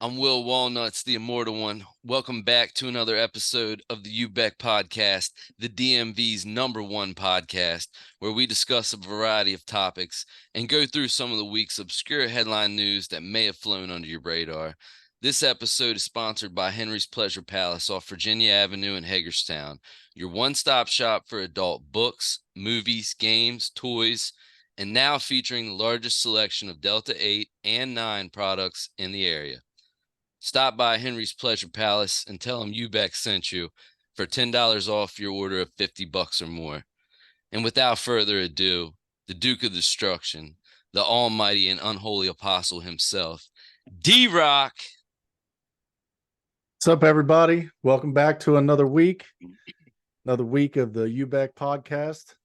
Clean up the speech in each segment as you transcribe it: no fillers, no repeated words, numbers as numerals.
I'm Will Walnuts, the immortal one. Welcome back to another episode of the UBEC Podcast, the DMV's #1 podcast, where we discuss a variety of topics and go through some of the week's obscure headline news that may have flown under your radar. This episode is sponsored by Henry's Pleasure Palace off Virginia Avenue in Hagerstown, your one-stop shop for adult books, movies, games, toys, and now featuring the largest selection of Delta 8 and 9 products in the area. Stop by Henry's Pleasure Palace and tell them UBEC sent you for $10 off your order of $50 or more. And without further ado, the Duke of Destruction, the almighty and unholy apostle himself, D-Rock. What's up, everybody? Welcome back to another week of the UBEC Podcast,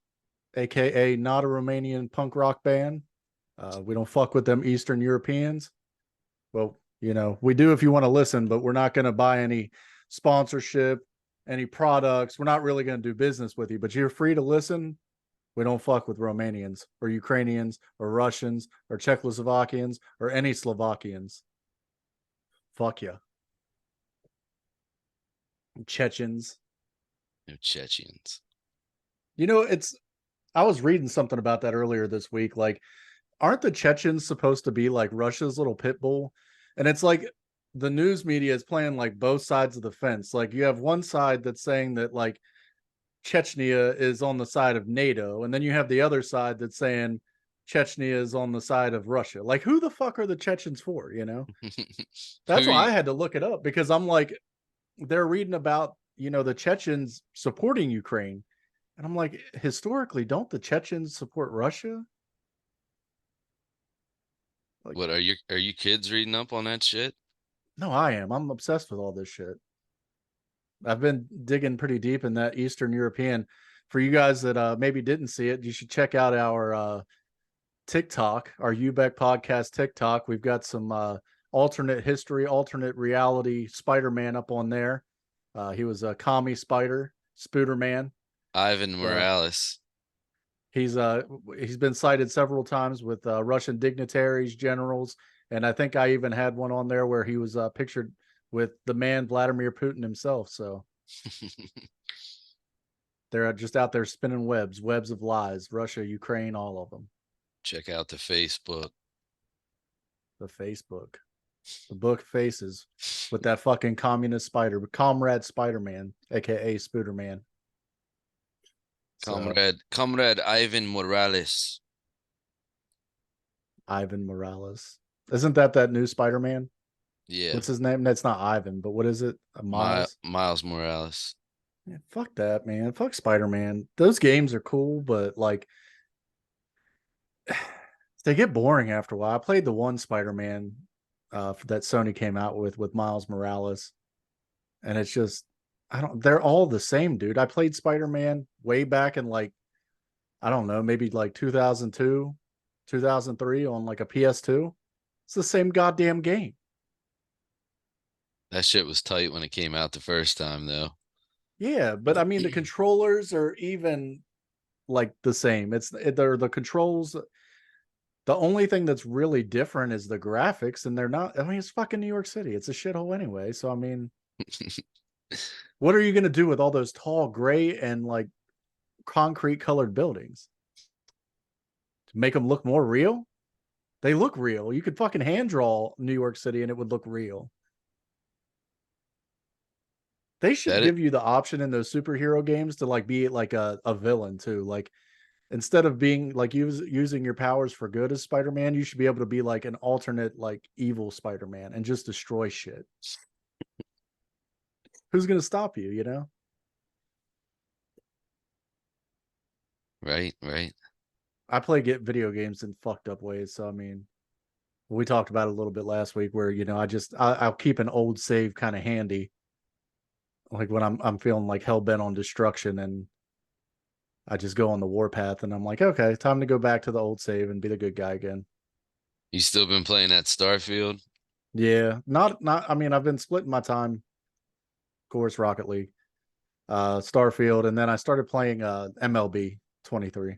aka not a Romanian punk rock band. We don't fuck with them Eastern Europeans. Well, you know, we do if you want to listen, but we're not going to buy any sponsorship, any products. We're not really going to do business with you, but you're free to listen. We don't fuck with Romanians or Ukrainians or Russians or Czechoslovakians or any Slovakians. Fuck you. Chechens. No Chechens. You know, I was reading something about that earlier this week. Like, aren't the Chechens supposed to be like Russia's little pit bull? And it's like the news media is playing like both sides of the fence. Like, you have one side that's saying that like Chechnya is on the side of NATO, and then you have the other side that's saying Chechnya is on the side of Russia. Like, who the fuck are the Chechens for? You know, that's why I had to look it up, because I'm like, they're reading about, you know, the Chechens supporting Ukraine. And I'm like, historically, don't the Chechens support Russia? Like, what are you kids reading up on that shit? No, I am. I'm obsessed with all this shit. I've been digging pretty deep in that Eastern European. For you guys that maybe didn't see it, you should check out our TikTok, our UBEC Podcast TikTok. We've got some alternate history, alternate reality Spider-Man up on there. He was a commie spider, Spooderman. Ivan Morales. He's been cited several times with Russian dignitaries, generals, and I think I even had one on there where he was pictured with the man Vladimir Putin himself. So they're just out there spinning webs of lies. Russia, Ukraine, all of them. Check out the Facebook. The book faces with that fucking communist spider, Comrade Spider-Man, aka Spooderman. Comrade Ivan Morales. Ivan Morales. Isn't that new Spider-Man? Yeah. What's his name? That's not Ivan, but what is it? Miles? Miles Morales. Yeah, fuck that, man. Fuck Spider-Man. Those games are cool, but like they get boring after a while. I played the one Spider-Man that Sony came out with Miles Morales, and it's just they're all the same, dude. I played Spider-Man way back in like, I don't know, maybe like 2002, 2003 on like a PS2. It's the same goddamn game. That shit was tight when it came out the first time, though. Yeah, but I mean, the controllers are even like the same. They're the controls. The only thing that's really different is the graphics, and they're not. I mean, it's fucking New York City. It's a shithole anyway. So I mean, what are you going to do with all those tall gray and like concrete colored buildings? To make them look more real? They look real. You could fucking hand draw New York City and it would look real. They should give you the option in those superhero games to like be like a villain too. Like, instead of being like using your powers for good as Spider-Man, you should be able to be like an alternate, like evil Spider-Man and just destroy shit. Who's going to stop you, you know? Right. I play video games in fucked up ways. So, I mean, we talked about it a little bit last week where, you know, I'll keep an old save kind of handy. Like when I'm feeling like hell bent on destruction, and I just go on the warpath and I'm like, okay, time to go back to the old save and be the good guy again. You still been playing that Starfield? Yeah, not. I mean, I've been splitting my time. Of course, Rocket League, Starfield, and then I started playing MLB 23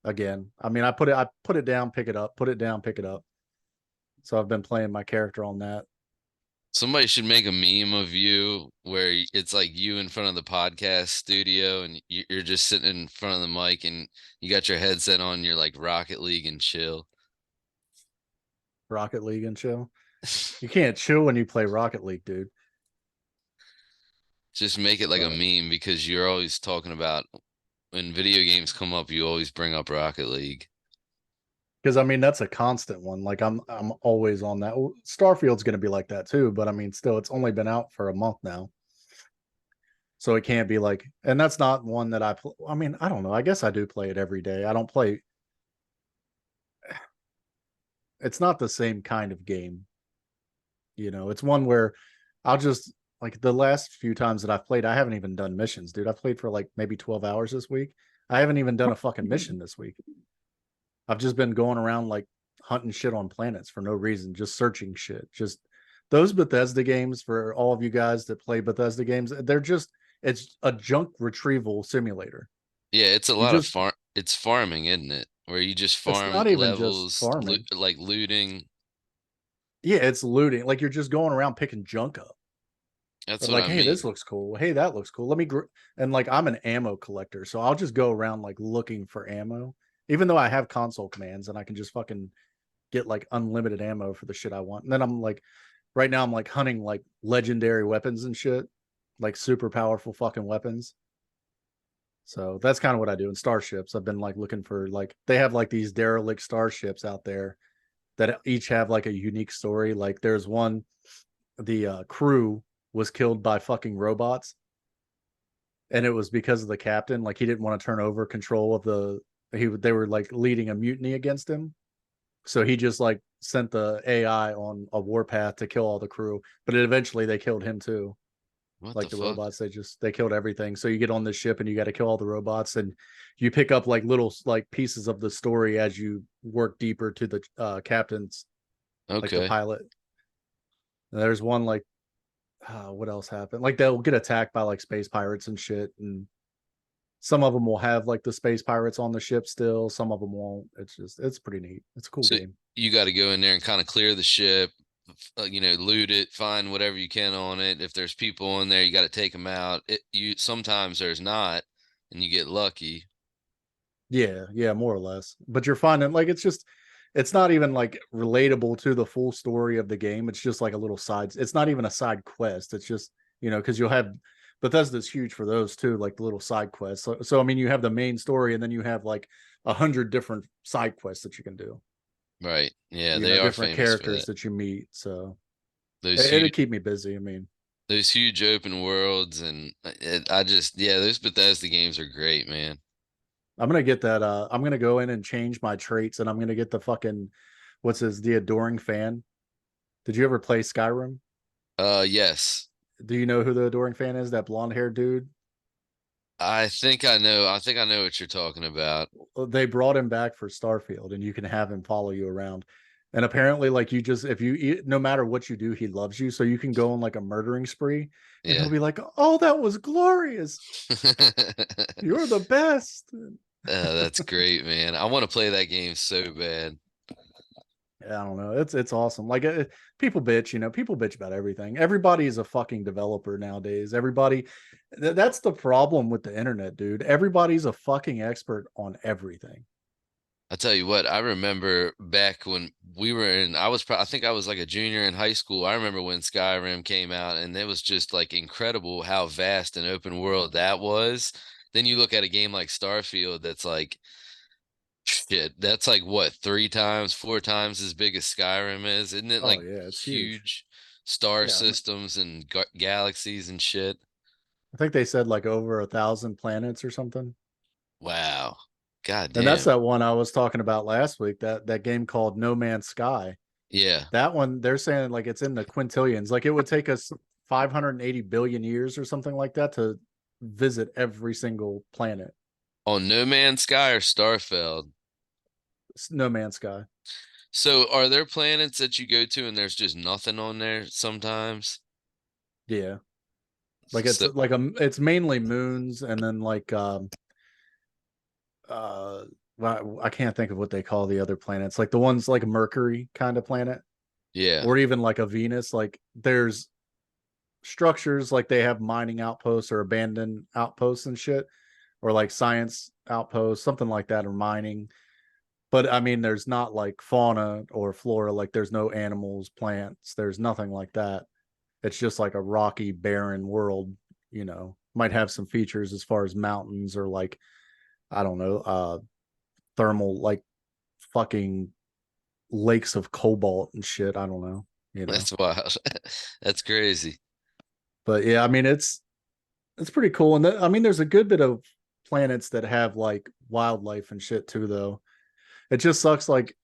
again. I mean, I put it down, pick it up, put it down, pick it up. So I've been playing my character on that. Somebody should make a meme of you where it's like you in front of the podcast studio and you're just sitting in front of the mic and you got your headset on, you're like Rocket League and chill. Rocket League and chill. You can't chill when you play Rocket League, dude. Just make it like a But meme because you're always talking about when video games come up, you always bring up Rocket League. because I mean that's a constant one. Like I'm always on that. Starfield's going to be like that too, but I mean still it's only been out for a month now. So it can't be like, and that's not one that I mean, I don't know. I guess I do play it every day. I don't play, it's not the same kind of game. It's one where I'll just, like the last few times that I've played, I haven't even done missions, dude. I've played for like maybe 12 hours this week. I haven't even done a fucking mission this week. I've just been going around like hunting shit on planets for no reason, just searching shit. Just those Bethesda games, for all of you guys that play Bethesda games, it's a junk retrieval simulator. Yeah, it's a You lot of just farm. It's farming, isn't it? Where you just It's farm not even just levels, farming. like looting. Yeah, it's looting. Like you're just going around picking junk up. That's Or what like, I hey, this mean. looks cool. Hey, that looks cool. And like I'm an ammo collector, so I'll just go around like looking for ammo. Even though I have console commands and I can just fucking get like unlimited ammo for the shit I want. And then I'm like, right now I'm like hunting like legendary weapons and shit, like super powerful fucking weapons. So that's kind of what I do in starships. I've been like looking for, like, they have like these derelict starships out there that each have like a unique story. Like there's one, the crew was killed by fucking robots, and it was because of the captain. Like he didn't want to turn over control of they were like leading a mutiny against him, so he just like sent the AI on a warpath to kill all the crew. But eventually they killed him too. What the Like the fuck? robots, they killed everything. So you get on this ship and you got to kill all the robots, and you pick up like little like pieces of the story as you work deeper to the captain's, like the Okay. pilot. And there's one like, what else happened? Like they'll get attacked by like space pirates and shit, and some of them will have like the space pirates on the ship still. Some of them won't. It's pretty neat. It's a cool So game. you got to go in there and kind of clear the ship, loot it, find whatever you can on it. If there's people in there, you got to take them out. You sometimes there's not, and you get lucky. Yeah, more or less. But you're finding like it's not even like relatable to the full story of the game. It's just like a little side. It's not even a side quest. It's just, because you'll have Bethesda's huge for those too, like the little side quests. So I mean, you have the main story, and then you have like 100 different side quests that you can do. Right. Yeah, they are Different famous for characters that. that you meet. So Those it'll huge keep me busy. I mean, those huge open worlds and I just those Bethesda games are great, man. I'm gonna get that. I'm gonna go in and change my traits, and I'm gonna get the fucking, the adoring fan. Did you ever play Skyrim? Yes. Do you know who the adoring fan is? That blonde haired dude. I think I know. I think I know what you're talking about. They brought him back for Starfield, and you can have him follow you around. And apparently, like you just, if you, no matter what you do, he loves you. So you can go on like a murdering spree, and he'll Yeah. be like, "Oh, that was glorious. You're the best." That's great, man. I want to play that game so bad. Yeah, I don't know. It's awesome. Like people bitch, people bitch about everything. Everybody is a fucking developer nowadays. That's the problem with the internet, dude. Everybody's a fucking expert on everything. I tell you what, I remember back when we were in, I think I was like a junior in high school. I remember when Skyrim came out and it was just like incredible how vast and open world that was. Then you look at a game like Starfield that's like, shit, that's like what, three times, four times as big as Skyrim is? Isn't it Oh like yeah, it's huge. huge star Yeah, systems and galaxies and shit? I think they said like over 1,000 planets or something. Wow. God And that's damn. that one I was talking about last week. That game called No Man's Sky. Yeah. That one, they're saying like it's in the quintillions. Like it would take us 580 billion years or something like that to visit every single planet. On No Man's Sky or Starfield? No Man's Sky. So are there planets that you go to and there's just nothing on there sometimes? Yeah. Like it's So, like it's mainly moons, and then like well, I can't think of what they call the other planets. Like the ones like Mercury kind of planet. Yeah. or even like a Venus. Like there's structures like they have mining outposts or abandoned outposts and shit, or like science outposts, something like that, or mining. But I mean, there's not like fauna or flora, like there's no animals, plants, there's nothing like that. It's just like a rocky, barren world, might have some features as far as mountains or like, I don't know, thermal, like fucking lakes of cobalt and shit. I don't know. That's wild. That's crazy. But yeah, I mean, it's pretty cool. And I mean, there's a good bit of planets that have like wildlife and shit too, though. It just sucks. Like,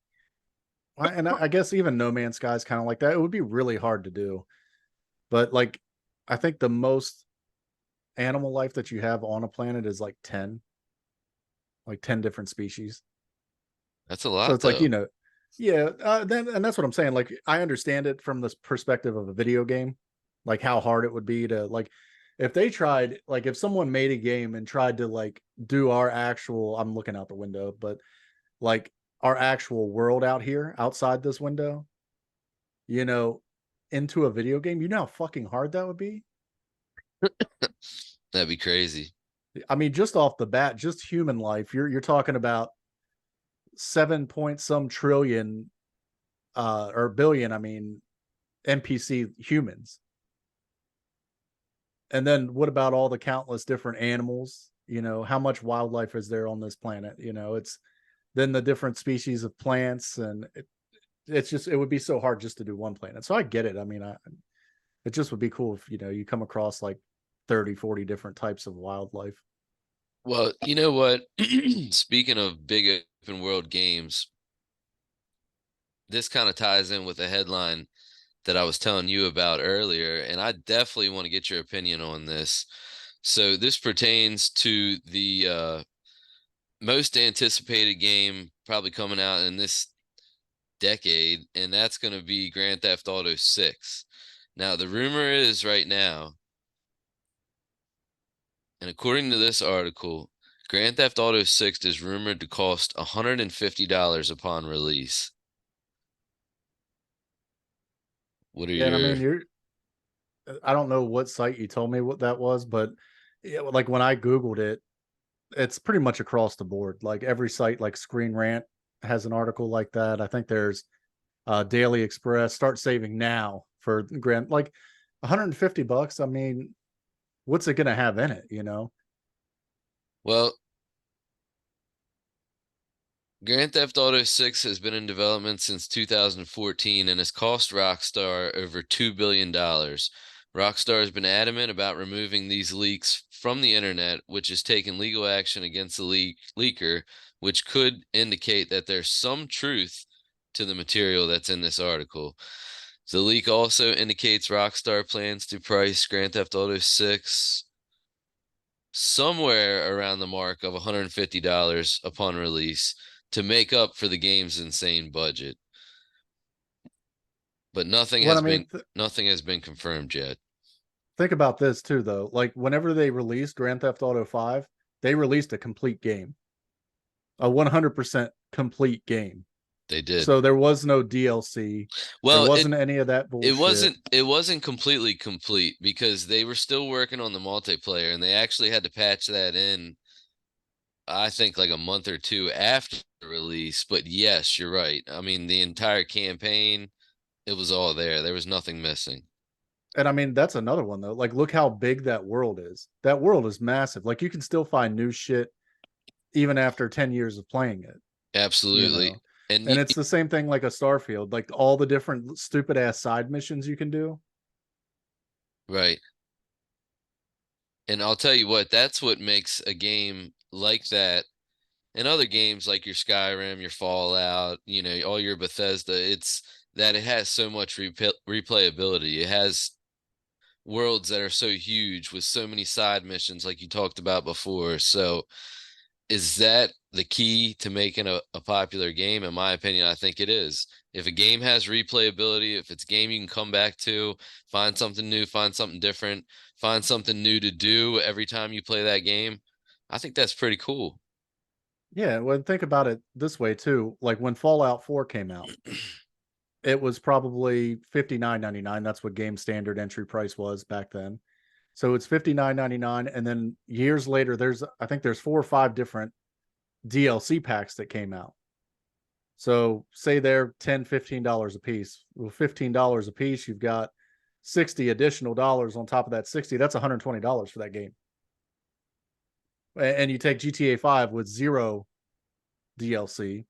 and I guess even No Man's Sky is kind of like that. It would be really hard to do. But like, I think the most animal life that you have on a planet is like 10 different species. That's a So lot it's like, though. yeah, then and that's what I'm saying. Like, I understand it from this perspective of a video game, like how hard it would be to like if they tried, like if someone made a game and tried to like do our actual, I'm looking out the window, but like our actual world out here outside this window, you know, into a video game, you know how fucking hard that would be? That'd be crazy. I mean, just off the bat, just human life, you're talking about 7 point some trillion or billion, I mean, NPC humans. And then what about all the countless different animals? How much wildlife is there on this planet? It's then the different species of plants, and it's just it would be so hard just to do one planet. So I get it. I mean, it just would be cool if you come across like 30, 40 different types of wildlife. Well, you know what? Speaking of big open world games, this kind of ties in with a headline that I was telling you about earlier, and I definitely want to get your opinion on this. So this pertains to the most anticipated game probably coming out in this decade, and that's going to be Grand Theft Auto 6. Now, the rumor is right now, and according to this article, Grand Theft Auto 6 is rumored to cost $150 upon release. What are Yeah, and I your mean, I don't know what site you told me what that was, but yeah, like when I Googled it, it's pretty much across the board. Like every site, like Screen Rant has an article like that. I think there's Daily Express. Start saving now for grand, like $150. I mean, what's it gonna have in it? well, Grand Theft Auto 6 has been in development since 2014 and has cost Rockstar over $2 billion. Rockstar has been adamant about removing these leaks from the internet, which has taken legal action against the leaker, which could indicate that there's some truth to the material that's in this article. The leak also indicates Rockstar plans to price Grand Theft Auto 6 somewhere around the mark of $150 upon release to make up for the game's insane budget. But What I mean, nothing has been confirmed yet. think about this too, though. Like whenever they released Grand Theft Auto 5, they released a complete game, a 100% complete game. They did. So there was no DLC. There Well, wasn't any of that bullshit. it wasn't completely complete because they were still working on the multiplayer and they actually had to patch that in I think like a month or two after release. But yes, you're right. I mean, the entire campaign, it was all there. There was nothing missing. And I mean, that's another one though. Like, look how big that world is. That world is massive. Like, you can still find new shit even after 10 years of playing it, you Absolutely. know? And And it's the same thing like a Starfield, like all the different stupid ass side missions you can do. right. And I'll tell you what, that's what makes a game like that and other games like your Skyrim, your Fallout, all your Bethesda, it's that it has so much replayability. It has worlds that are so huge with so many side missions like you talked about before. So is that the key to making a popular game? In my opinion, I think it is. If a game has replayability, if it's a game you can come back to, find something new, find something different, find something new to do every time you play that game, I think that's pretty cool. Yeah, well, think about it this way too. Like when Fallout 4 came out, it was probably $59.99. That's what game standard entry price was back then. So it's $59.99, and then years later, I think there's 4 or 5 different DLC packs that came out. So say they're $10, $15 a piece. Well, $15 a piece, you've got 60 additional dollars on top of that 60. That's $120 for that game. And you take GTA 5 with 0 DLC.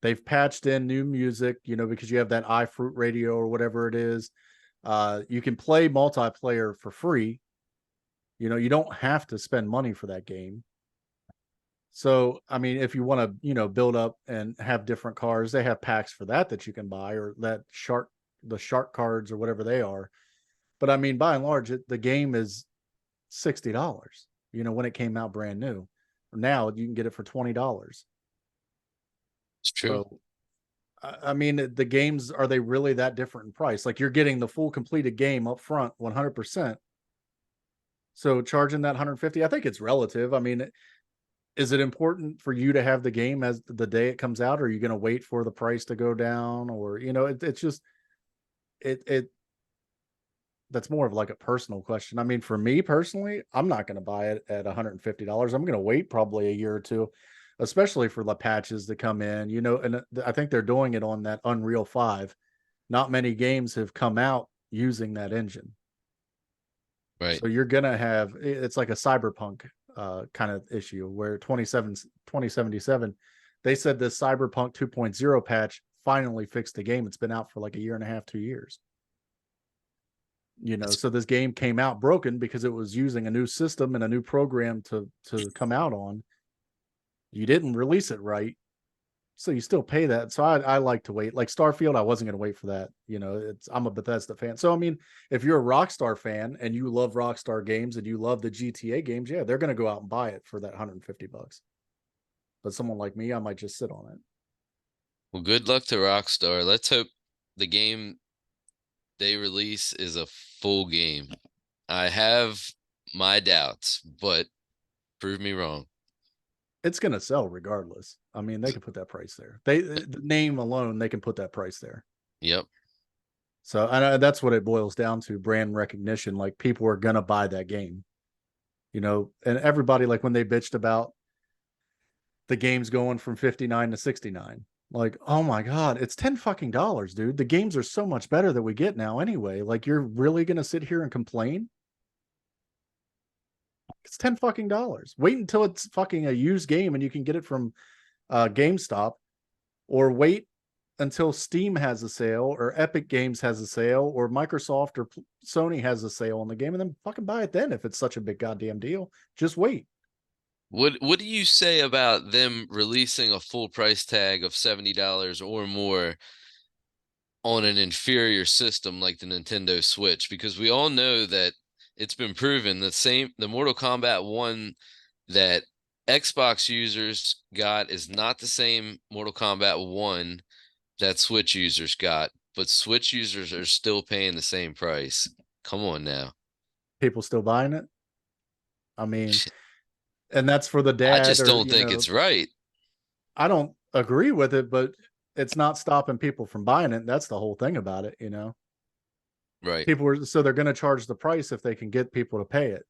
They've patched in new music, because you have that iFruit radio or whatever it is. You can play multiplayer for free. You don't have to spend money for that game. So, I mean, if you want to, build up and have different cars, they have packs for that you can buy, or the shark cards or whatever they are. But I mean, by and large, the game is $60, when it came out brand new. Now you can get it for $20. It's true. So, I mean, the games, are they really that different in price? Like, you're getting the full completed game up front 100%. So charging that 150, I think it's relative. I mean, is it important for you to have the game as the day it comes out? Or are you going to wait for the price to go down? Or, it's just, that's more of like a personal question. I mean, for me personally, I'm not going to buy it at $150. I'm going to wait probably a year or two, especially for the patches that come in, and I think they're doing it on that Unreal 5. Not many games have come out using that engine. Right. So you're going to have, it's like a cyberpunk kind of issue where 2077, they said this Cyberpunk 2.0 patch finally fixed the game. It's been out for like a year and a half, 2 years. So this game came out broken because it was using a new system and a new program to come out on. You didn't release it right, so you still pay that. So I like to wait. Like Starfield, I wasn't going to wait for that. I'm a Bethesda fan. So I mean, if you're a Rockstar fan and you love Rockstar games and you love the GTA games, yeah, they're going to go out and buy it for that $150. But someone like me, I might just sit on it. Well, good luck to Rockstar. Let's hope the game they release is a full game. I have my doubts, but prove me wrong. It's going to sell regardless. I mean, they can put that price there. The name alone, they can put that price there. Yep. So that's what it boils down to, brand recognition. Like, people are going to buy that game, and everybody, like when they bitched about the games going from 59 to 69, like, oh my God, it's $10 fucking dollars, dude. The games are so much better that we get now anyway. Like, you're really going to sit here and complain? It's $10 fucking dollars. Wait until it's fucking a used game and you can get it from GameStop, or wait until Steam has a sale, or Epic Games has a sale, or Microsoft or Sony has a sale on the game, and then fucking buy it then if it's such a big goddamn deal. Just wait. What do you say about them releasing a full price tag of $70 or more on an inferior system like the Nintendo Switch? Because we all know that it's been proven the Mortal Kombat 1 that Xbox users got is not the same Mortal Kombat 1 that Switch users got, but Switch users are still paying the same price. Come on now. People still buying it. I mean, and that's for the I dad, just or don't think it's right. I don't agree with it, but it's not stopping people from buying it. That's the whole thing about it, Right. so they're going to charge the price if they can get people to pay it.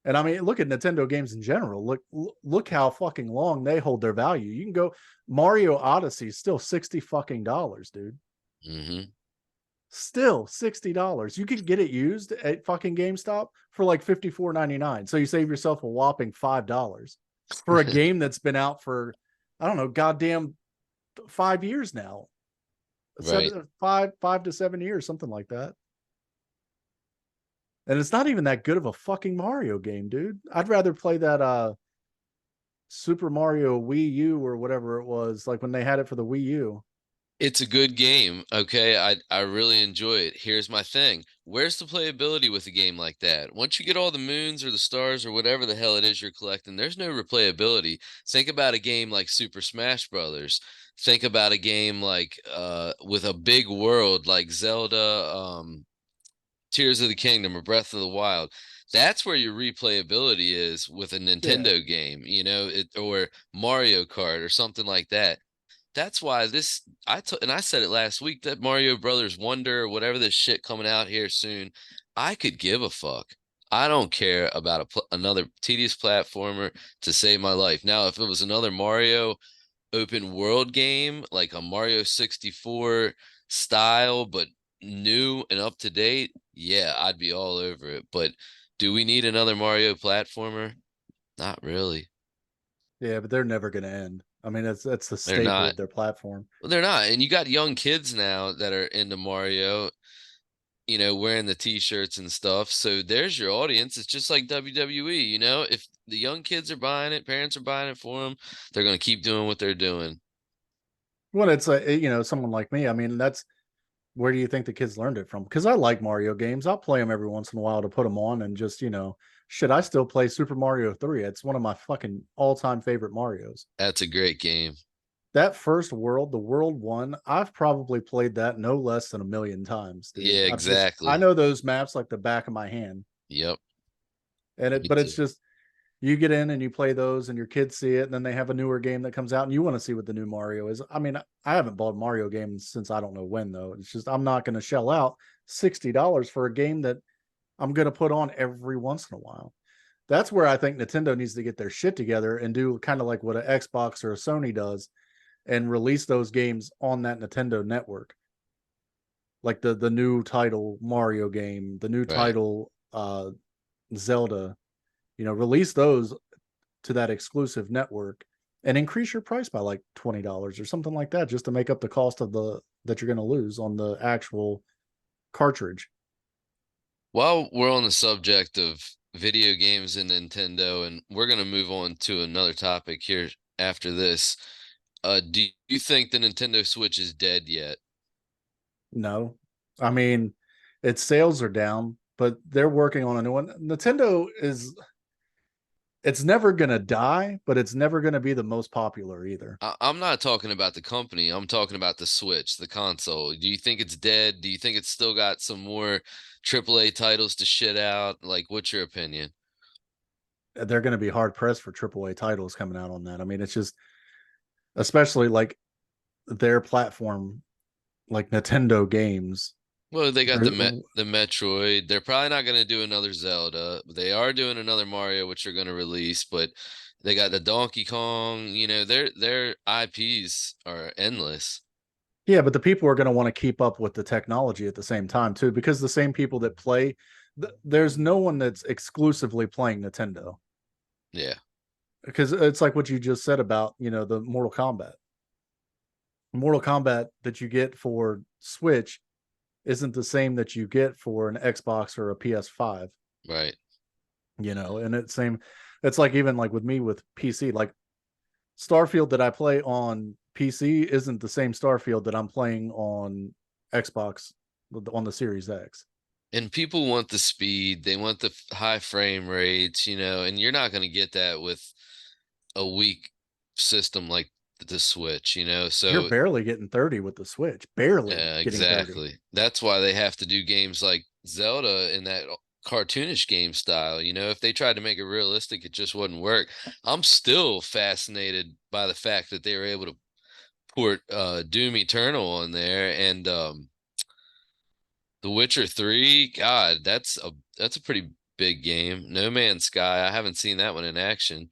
And I mean, look at Nintendo games in general. Look how fucking long they hold their value. You can go, Mario Odyssey is still $60 fucking dollars, dude. Mm-hmm. Still $60. You can get it used at fucking GameStop for like $54.99. So you save yourself a whopping $5 for a game that's been out for, I don't know, goddamn 5 years now. Right. 5 to 7 years, something like that. And it's not even that good of a fucking Mario game, dude. I'd rather play that Super Mario Wii U or whatever it was, like when they had it for the Wii U. It's a good game. Okay. I really enjoy it. Here's my thing. Where's the playability with a game like that? Once you get all the moons or the stars or whatever the hell it is you're collecting, there's no replayability. Think about a game like Super Smash Brothers. Think about a game like with a big world like Zelda, Tears of the Kingdom or Breath of the Wild. That's where your replayability is with a Nintendo game, or Mario Kart or something like that. that's why and I said it last week, that Mario Brothers Wonder or whatever this shit coming out here soon, I could give a fuck. I don't care about another tedious platformer to save my life. Now, if it was another Mario open world game, like a Mario 64 style, but new and up to date, yeah, I'd be all over it. But do we need another Mario platformer? Not really. Yeah, but they're never going to end. I mean, that's the They're staple not. of their platform. Well, they're not. And you got young kids now that are into Mario, wearing the t-shirts and stuff. So there's your audience. It's just like WWE, if the young kids are buying it, parents are buying it for them, they're going to keep doing what they're doing. Well, it's someone like me. I mean, that's where do you think the kids learned it from? Because I like Mario games. I'll play them every once in a while to put them on and just, shit, I still play Super Mario 3. It's one of my fucking all-time favorite Marios. That's a great game. That first world, the world one, I've probably played that no less than a million times, dude. Yeah, I exactly. know those maps like the back of my hand. Yep. Me But it's too. just you get in and you play those and your kids see it, and then they have a newer game that comes out and you want to see what the new Mario is. I mean, I haven't bought Mario games since I don't know when, though. It's just I'm not going to shell out $60 for a game that I'm going to put on every once in a while. That's where I think Nintendo needs to get their shit together and do kind of like what an Xbox or a Sony does and release those games on that Nintendo network. Like the new title Mario game, the new Right. title Zelda, release those to that exclusive network and increase your price by like $20 or something like that, just to make up the cost of the that you're going to lose on the actual cartridge. While we're on the subject of video games and Nintendo, and we're going to move on to another topic here after this, do you think the Nintendo Switch is dead yet? No, I mean, its sales are down, but they're working on a new one. Nintendo is it's never going to die, but it's never going to be the most popular either. I'm not talking about the company. I'm talking about the Switch, the console. Do you think it's dead? Do you think it's still got some more AAA titles to shit out? Like, what's your opinion? They're going to be hard pressed for AAA titles coming out on that. I mean, it's just especially like their platform, like Nintendo games. Well, they got They're, the Metroid. They're probably not going to do another Zelda. They are doing another Mario, which they're going to release, but they got the Donkey Kong. Their IPs are endless. Yeah, but the people are going to want to keep up with the technology at the same time too, because the same people that play, there's no one that's exclusively playing Nintendo. Yeah, Because it's like what you just said about the Mortal Kombat. Mortal Kombat that you get for Switch isn't the same that you get for an Xbox or a PS5. right. And it's like even like with me with PC, like Starfield that I play on PC isn't the same Starfield that I'm playing on Xbox on the Series X. And people want the speed. They want the high frame rates, and you're not going to get that with a weak system like the Switch, You're So barely getting 30 with the Switch, barely yeah, getting 30. exactly. That's why they have to do games like Zelda in that cartoonish game style. If they tried to make it realistic, it just wouldn't work. I'm still fascinated by the fact that they were able to port Doom Eternal on there and The Witcher 3. God, that's a pretty big game. No Man's Sky. I haven't seen that one in action.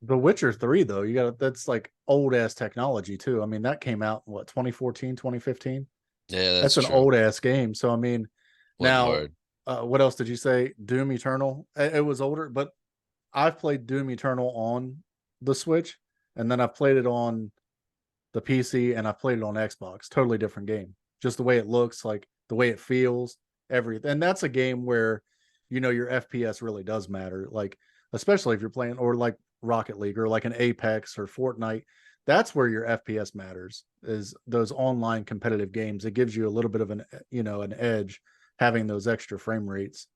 The Witcher 3 though, you got that's like old ass technology too. I mean, that came out what 2014, 2015. Yeah, that's That's an true. old ass game. So I mean, Wasn't now hard. what else did you say? Doom Eternal. It was older, but I've played Doom Eternal on the Switch, and then I've played it on the PC, and I've played it on Xbox. Totally different game. Just the way it looks, like the way it feels, everything. And that's a game where your FPS really does matter. Like especially if you're playing or like Rocket League or like an Apex or Fortnite. That's where your FPS matters. Is those online competitive games. It gives you a little bit of an edge having those extra frame rates.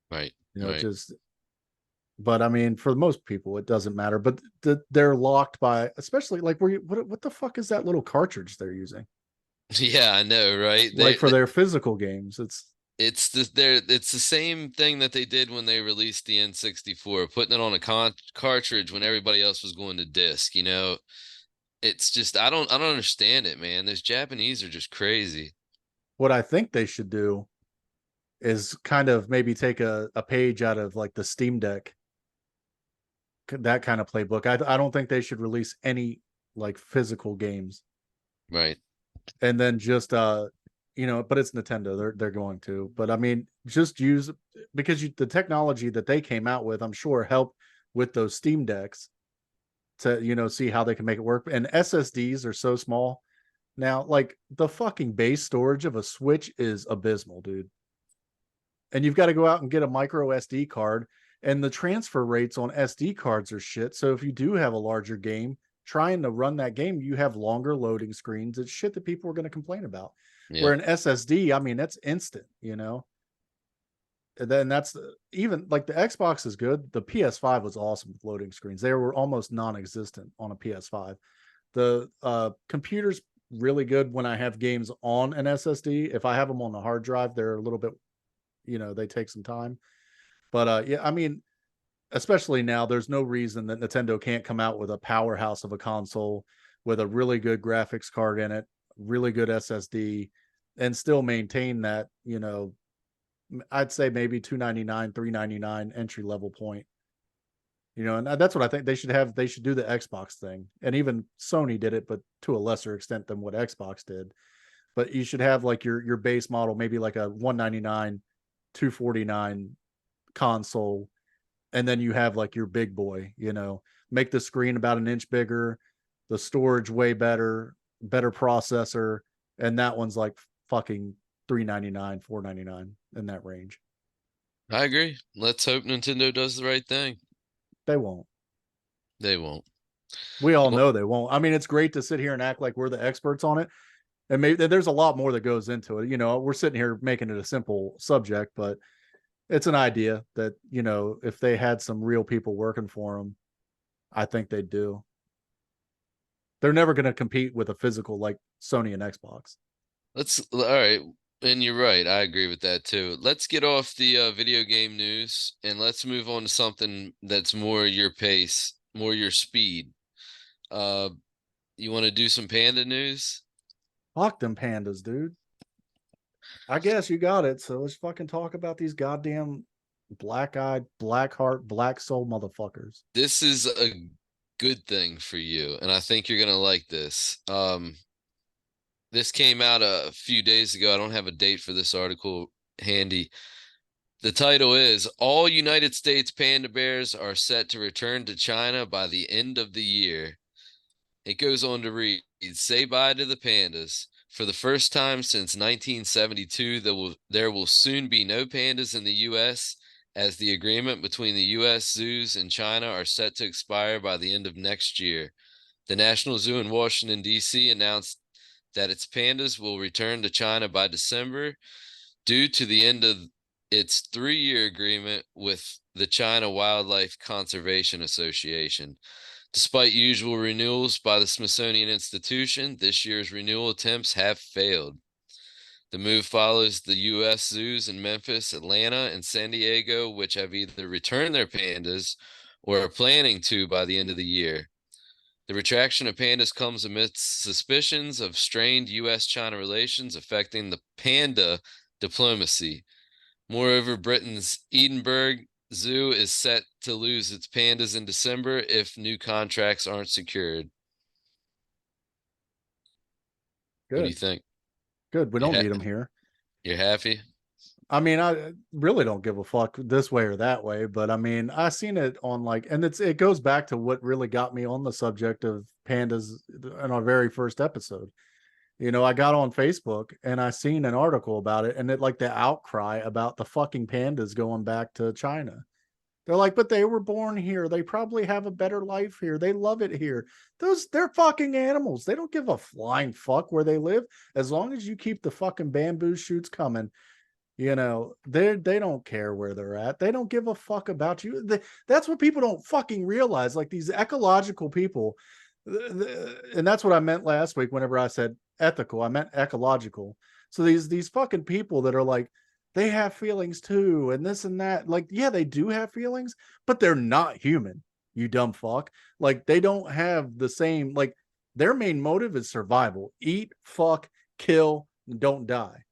Right. Right. Just but I mean, for most people, it doesn't matter. But they're locked by, especially like what the fuck is that little cartridge they're using? Yeah, I know, right? Like for their physical games, It's the same thing that they did when they released the N64, putting it on a cartridge when everybody else was going to disc. It's just I don't understand it, man. Those Japanese are just crazy. What I think they should do is kind of maybe take a page out of like the Steam Deck, that kind of playbook. I don't think they should release any like physical games, Right. and then just but it's Nintendo. They're going to. But I mean, just use, because the technology that they came out with, I'm sure, helped with those Steam Decks to see how they can make it work. And SSDs are so small now. Like the fucking base storage of a Switch is abysmal, dude. And you've got to go out and get a micro SD card, and the transfer rates on SD cards are shit. So if you do have a larger game, trying to run that game, you have longer loading screens. It's shit that people are going to complain about. Yeah. Where an SSD, I mean, that's instant, And then that's even like the Xbox is good. The PS5 was awesome with loading screens. They were almost non-existent on a PS5. The computer's really good when I have games on an SSD. If I have them on the hard drive, they're a little bit, they take some time. But yeah, I mean, especially now, there's no reason that Nintendo can't come out with a powerhouse of a console with a really good graphics card in it, really good SSD, and still maintain that, I'd say maybe $299, $399 entry level point. And that's what I think they should have. They should do the Xbox thing. And even Sony did it, but to a lesser extent than what Xbox did. But you should have like your base model, maybe like a 199, 249 console, and then you have like your big boy, make the screen about an inch bigger, the storage way better processor, and that one's like fucking $399, $499 in that range. I agree. Let's hope Nintendo does the right thing. They won't. They won't. We all know they won't. I mean, it's great to sit here and act like we're the experts on it, and maybe there's a lot more that goes into it. We're sitting here making it a simple subject, but it's an idea that, if they had some real people working for them, I think they'd do. They're never going to compete with a physical like Sony and Xbox. All right. And you're right. I agree with that too. Let's get off the video game news and let's move on to something that's more your pace, more your speed. You want to do some panda news? Fuck them pandas, dude. I guess you got it. So let's fucking talk about these goddamn black-eyed, black heart, black soul motherfuckers. This is a good thing for you, and I think you're gonna like this. This came out a few days ago. I don't have a date for this article handy. The title is All United States Panda Bears Are Set to Return to China by the End of the Year. It goes on to read, say bye to the pandas. For the first time since 1972, there will soon be no pandas in the U.S., as the agreement between the U.S. zoos and China are set to expire by the end of next year. The National Zoo in Washington, D.C. announced that its pandas will return to China by December due to the end of its 3-year agreement with the China Wildlife Conservation Association. Despite usual renewals by the Smithsonian Institution, this year's renewal attempts have failed. The move follows the U.S. zoos in Memphis, Atlanta, and San Diego, which have either returned their pandas or are planning to by the end of the year. The retraction of pandas comes amidst suspicions of strained U.S.-China relations affecting the panda diplomacy. Moreover, Britain's Edinburgh Zoo is set to lose its pandas in December if new contracts aren't secured. Good. What do you think? Good. We don't need them here. You're happy? I mean, I really don't give a fuck this way or that way, but I mean, I seen it on like, and it goes back to what really got me on the subject of pandas in our very first episode. I got on Facebook and I seen an article about it, and it like the outcry about the fucking pandas going back to China. They're like, but they were born here. They probably have a better life here. They love it here. They're fucking animals. They don't give a flying fuck where they live. As long as you keep the fucking bamboo shoots coming, they don't care where they're at. They don't give a fuck about you. That's what people don't fucking realize. Like these ecological people, and that's what I meant last week whenever I said ethical. I meant ecological. So these fucking people that are like, they have feelings too, and this and that. Like, yeah, they do have feelings, but they're not human, you dumb fuck. Like, they don't have the same, like, Their main motive is survival. Eat, fuck, kill, and don't die.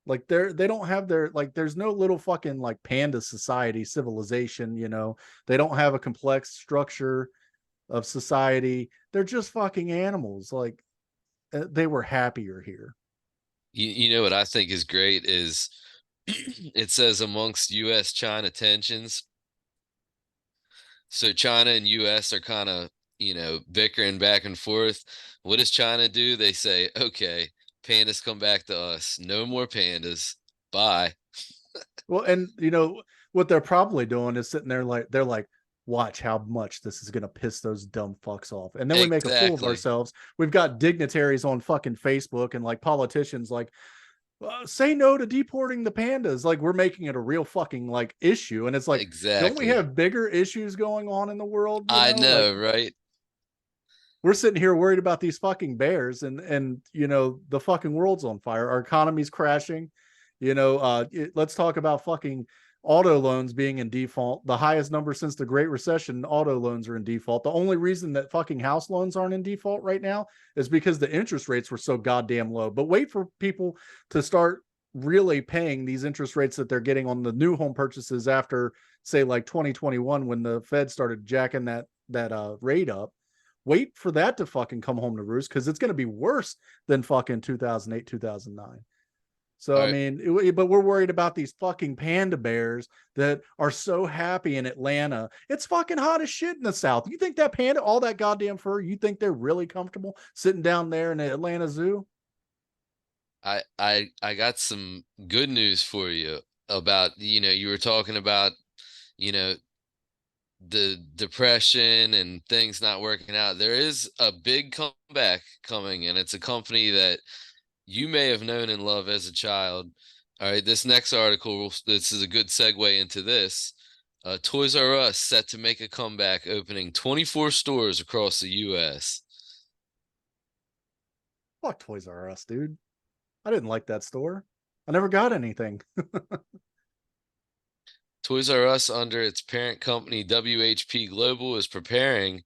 Like they don't have their, like, there's no little fucking like panda society civilization, you know. They don't have a complex structure of society. They're just fucking animals. Like they were happier here. You know what I think is great is it says amongst US China tensions. So China and US are kind of, bickering back and forth. What does China do? They say, okay, pandas come back to us. No more pandas. Bye. Well, and you know what they're probably doing is sitting there like they're like, watch how much this is gonna piss those dumb fucks off. And then we make a fool of Exactly. ourselves. We've got dignitaries on fucking Facebook and like politicians like, say no to deporting the pandas. Like we're making it a real fucking like issue. And it's like, don't we Exactly. have bigger issues going on in the world? You I know, like know, right? we're sitting here worried about these fucking bears, and you know the fucking world's on fire. Our economy's crashing. You know, let's talk about fucking auto loans being in default, the highest number since the Great Recession. Auto loans are in default. The only reason that fucking house loans aren't in default right now is because the interest rates were so goddamn low. But wait for people to start really paying these interest rates that they're getting on the new home purchases after, say, like 2021, when the Fed started jacking that rate up. Wait for that to fucking come home to roost, because it's going to be worse than fucking 2008, 2009. So, All I right. mean, but we're worried about these fucking panda bears that are so happy in Atlanta. It's fucking hot as shit in the South. You think that panda, all that goddamn fur, you think they're really comfortable sitting down there in the Atlanta Zoo? I got some good news for you about, you were talking about, you know, the depression and things not working out. There is a big comeback coming, and it's a company that you may have known and loved as a child. All right, this next article, this is a good segue into this. Toys R Us set to make a comeback, opening 24 stores across the U.S. Fuck Toys R Us, dude. I didn't like that store. I never got anything. Toys R Us, under its parent company WHP Global, is preparing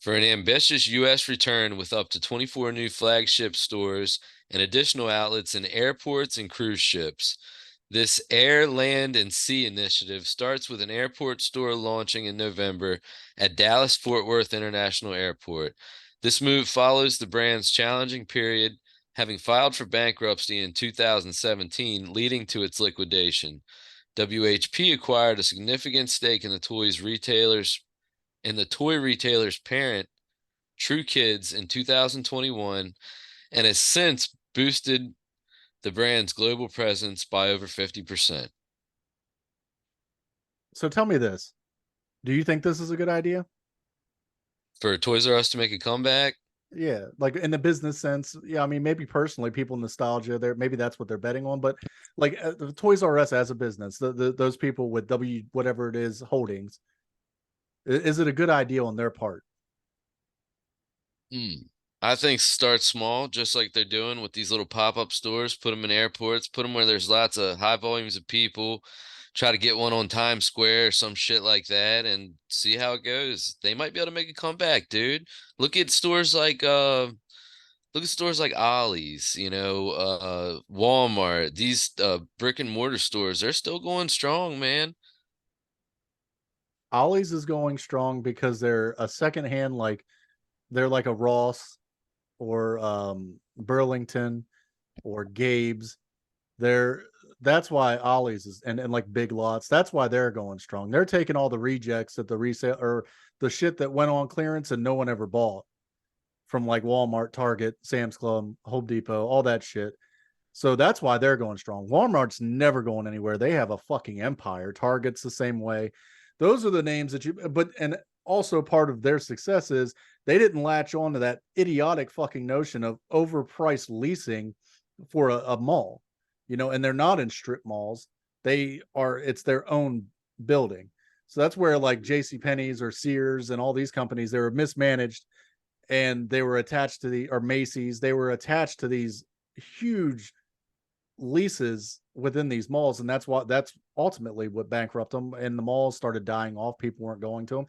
for an ambitious U.S. return with up to 24 new flagship stores and additional outlets in airports and cruise ships. This Air, Land, and Sea initiative starts with an airport store launching in November at Dallas Fort Worth International Airport. This move follows the brand's challenging period, having filed for bankruptcy in 2017, leading to its liquidation. WHP acquired a significant stake in the toy retailer's parent, True Kids, in 2021, and has since boosted the brand's global presence by over 50%. So tell me this. Do you think this is a good idea? For Toys R Us to make a comeback, Yeah, like in the business sense. Yeah, I mean, maybe personally, people nostalgia there. Maybe that's what they're betting on. But like the Toys R Us as a business, those people with W whatever it is holdings, is it a good idea on their part? I think start small, just like they're doing with these little pop-up stores. Put them in airports, put them where there's lots of high volumes of people. Try to get one on Times Square or some shit like that and see how it goes. They might be able to make a comeback, dude. Look at stores like Ollie's, Walmart, these brick and mortar stores, they're still going strong, man. Ollie's is going strong because they're a secondhand, like they're like a Ross or Burlington or Gabe's. They're That's why Ollie's is, and like Big Lots. That's why they're going strong. They're taking all the rejects at the resale, or the shit that went on clearance and no one ever bought, from like Walmart, Target, Sam's Club, Home Depot, all that shit. So that's why they're going strong. Walmart's never going anywhere. They have a fucking empire. Target's the same way. Those are the names that and also part of their success is they didn't latch on to that idiotic fucking notion of overpriced leasing for a mall, you know, and they're not in strip malls. It's their own building. So that's where like JC Penney's or Sears and all these companies, they were mismanaged, and they were attached to or Macy's, they were attached to these huge leases within these malls, and that's ultimately what bankrupted them. And the malls started dying off. People weren't going to them.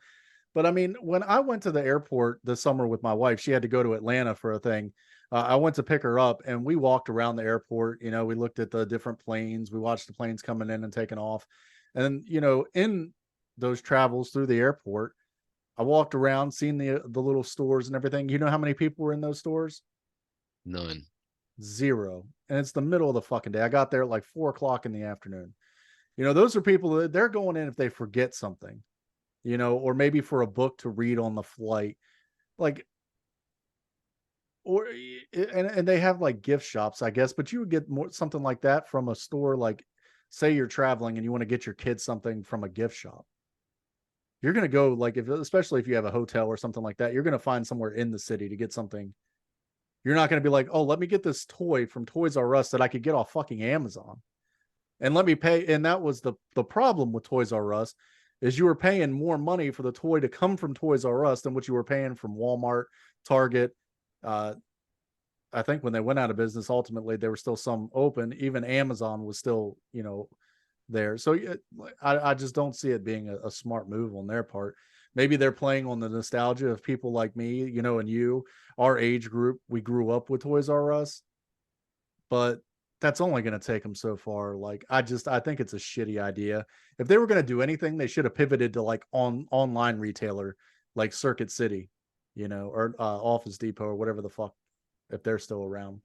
But I mean, when I went to the airport this summer with my wife, she had to go to Atlanta for a thing. I went to pick her up and we walked around the airport. You know, we looked at the different planes, we watched the planes coming in and taking off. And, you know, in those travels through the airport, I walked around, seen the little stores and everything. You know how many people were in those stores? None. Zero. And it's the middle of the fucking day. I got there at like 4 o'clock in the afternoon. You know, those are people that they're going in if they forget something, you know, or maybe for a book to read on the flight. Like, or and they have like gift shops, I guess, but you would get more something like that from a store. Like, say you're traveling and you want to get your kids something from a gift shop. You're gonna go like if especially if you have a hotel or something like that, you're gonna find somewhere in the city to get something. You're not gonna be like, oh, let me get this toy from Toys R Us that I could get off fucking Amazon. And let me pay. And that was the problem with Toys R Us is you were paying more money for the toy to come from Toys R Us than what you were paying from Walmart, Target. Uh, I think when they went out of business, ultimately there were still some open. Even Amazon was still, you know, there. So I just don't see it being a smart move on their part. Maybe they're playing on the nostalgia of people like me, you know, and you, our age group. We grew up with Toys R Us, but that's only going to take them so far. Like I think it's a shitty idea. If they were going to do anything, they should have pivoted to like online retailer like Circuit City, you know, or Office Depot or whatever the fuck, if they're still around.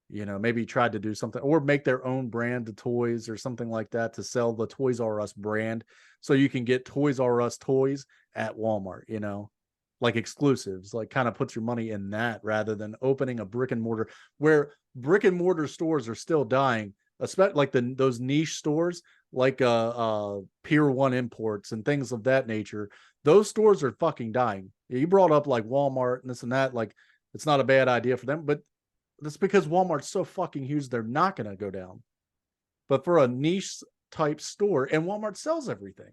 You know, maybe tried to do something or make their own brand of toys or something like that to sell the Toys R Us brand, so you can get Toys R Us toys at Walmart, you know, like exclusives, like kind of puts your money in that rather than opening a brick and mortar, where brick and mortar stores are still dying, especially like those niche stores like Pier 1 Imports and things of that nature. Those stores are fucking dying. You brought up like Walmart and this and that, like it's not a bad idea for them, but that's because Walmart's so fucking huge, they're not going to go down. But for a niche type store, and Walmart sells everything.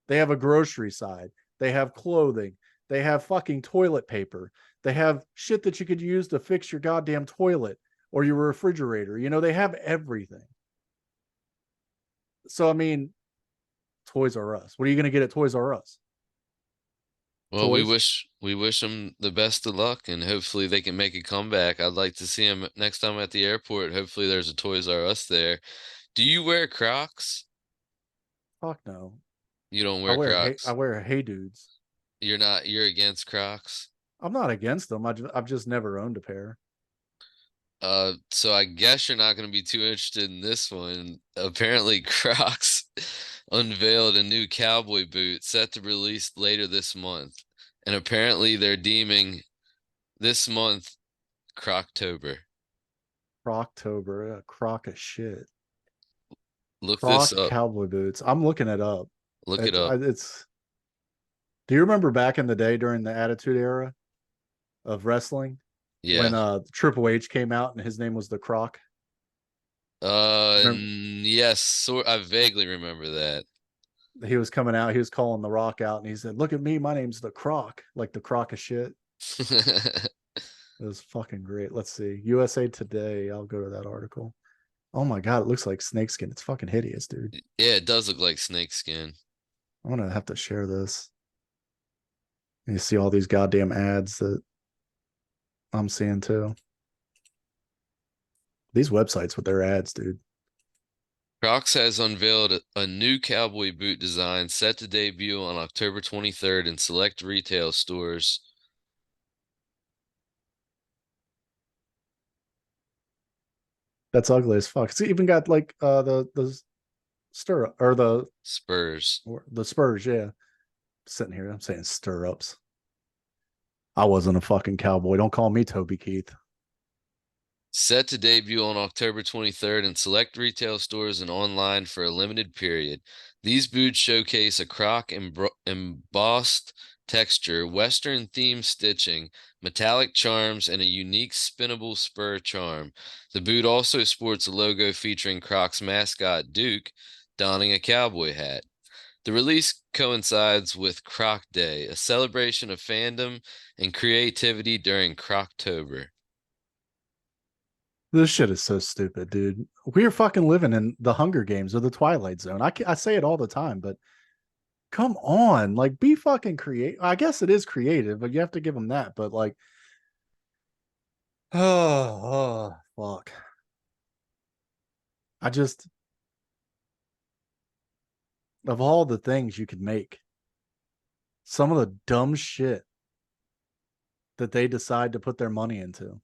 They have a grocery side, they have clothing, they have fucking toilet paper, they have shit that you could use to fix your goddamn toilet or your refrigerator. You know, they have everything. So, I mean, Toys R Us. What are you going to get at Toys R Us? Well, we Toys? wish them the best of luck, and hopefully they can make a comeback. I'd like to see them next time at the airport. Hopefully there's a Toys R Us there. Do you wear Crocs? Fuck no. You don't I wear wear I Crocs. wear Hey Dudes. You're against Crocs. I'm not against them. I've just never owned a pair. So I guess you're not going to be too interested in this one. Apparently, Crocs unveiled a new cowboy boot set to release later this month. And apparently they're deeming this month Croctober. Croctober, a crock of shit. Look this Croc up. cowboy boots. I'm looking it up. Look it up. It's. Do you remember back in the day during the Attitude Era of wrestling when Yeah. Triple H came out and his name was the Croc? Remember, Yes, I vaguely remember that. he was coming out, he was calling the Rock out, and he said, "Look at me, my name's the Croc," like the Croc of shit. It was fucking great. Let's see, USA Today. I'll go to that article. Oh my god, it looks like snakeskin. It's fucking hideous, dude. Yeah, it does look like snakeskin. I'm gonna have to share this. You see all these goddamn ads that I'm seeing too. These websites with their ads, dude. Crocs has unveiled a new cowboy boot design set to debut on October 23rd in select retail stores. That's ugly as fuck. It's even got like the stirrup or Spurs. the spurs. Yeah, sitting here, I'm saying stirrups. I wasn't a fucking cowboy. Don't call me Toby Keith. Set to debut on October 23rd in select retail stores and online for a limited period. These boots showcase a croc embossed texture, Western themed stitching, metallic charms, and a unique spinnable spur charm. The boot also sports a logo featuring Croc's mascot, Duke, donning a cowboy hat. The release coincides with Croc Day, a celebration of fandom and creativity during Croctober. This shit is so stupid, dude. We are fucking living in the Hunger Games or the Twilight Zone. I say it all the time, but Come on, like be fucking creative. I guess it is creative, but you have to give them that. But like, oh fuck. I just of all the things you could make, some of the dumb shit that they decide to put their money into.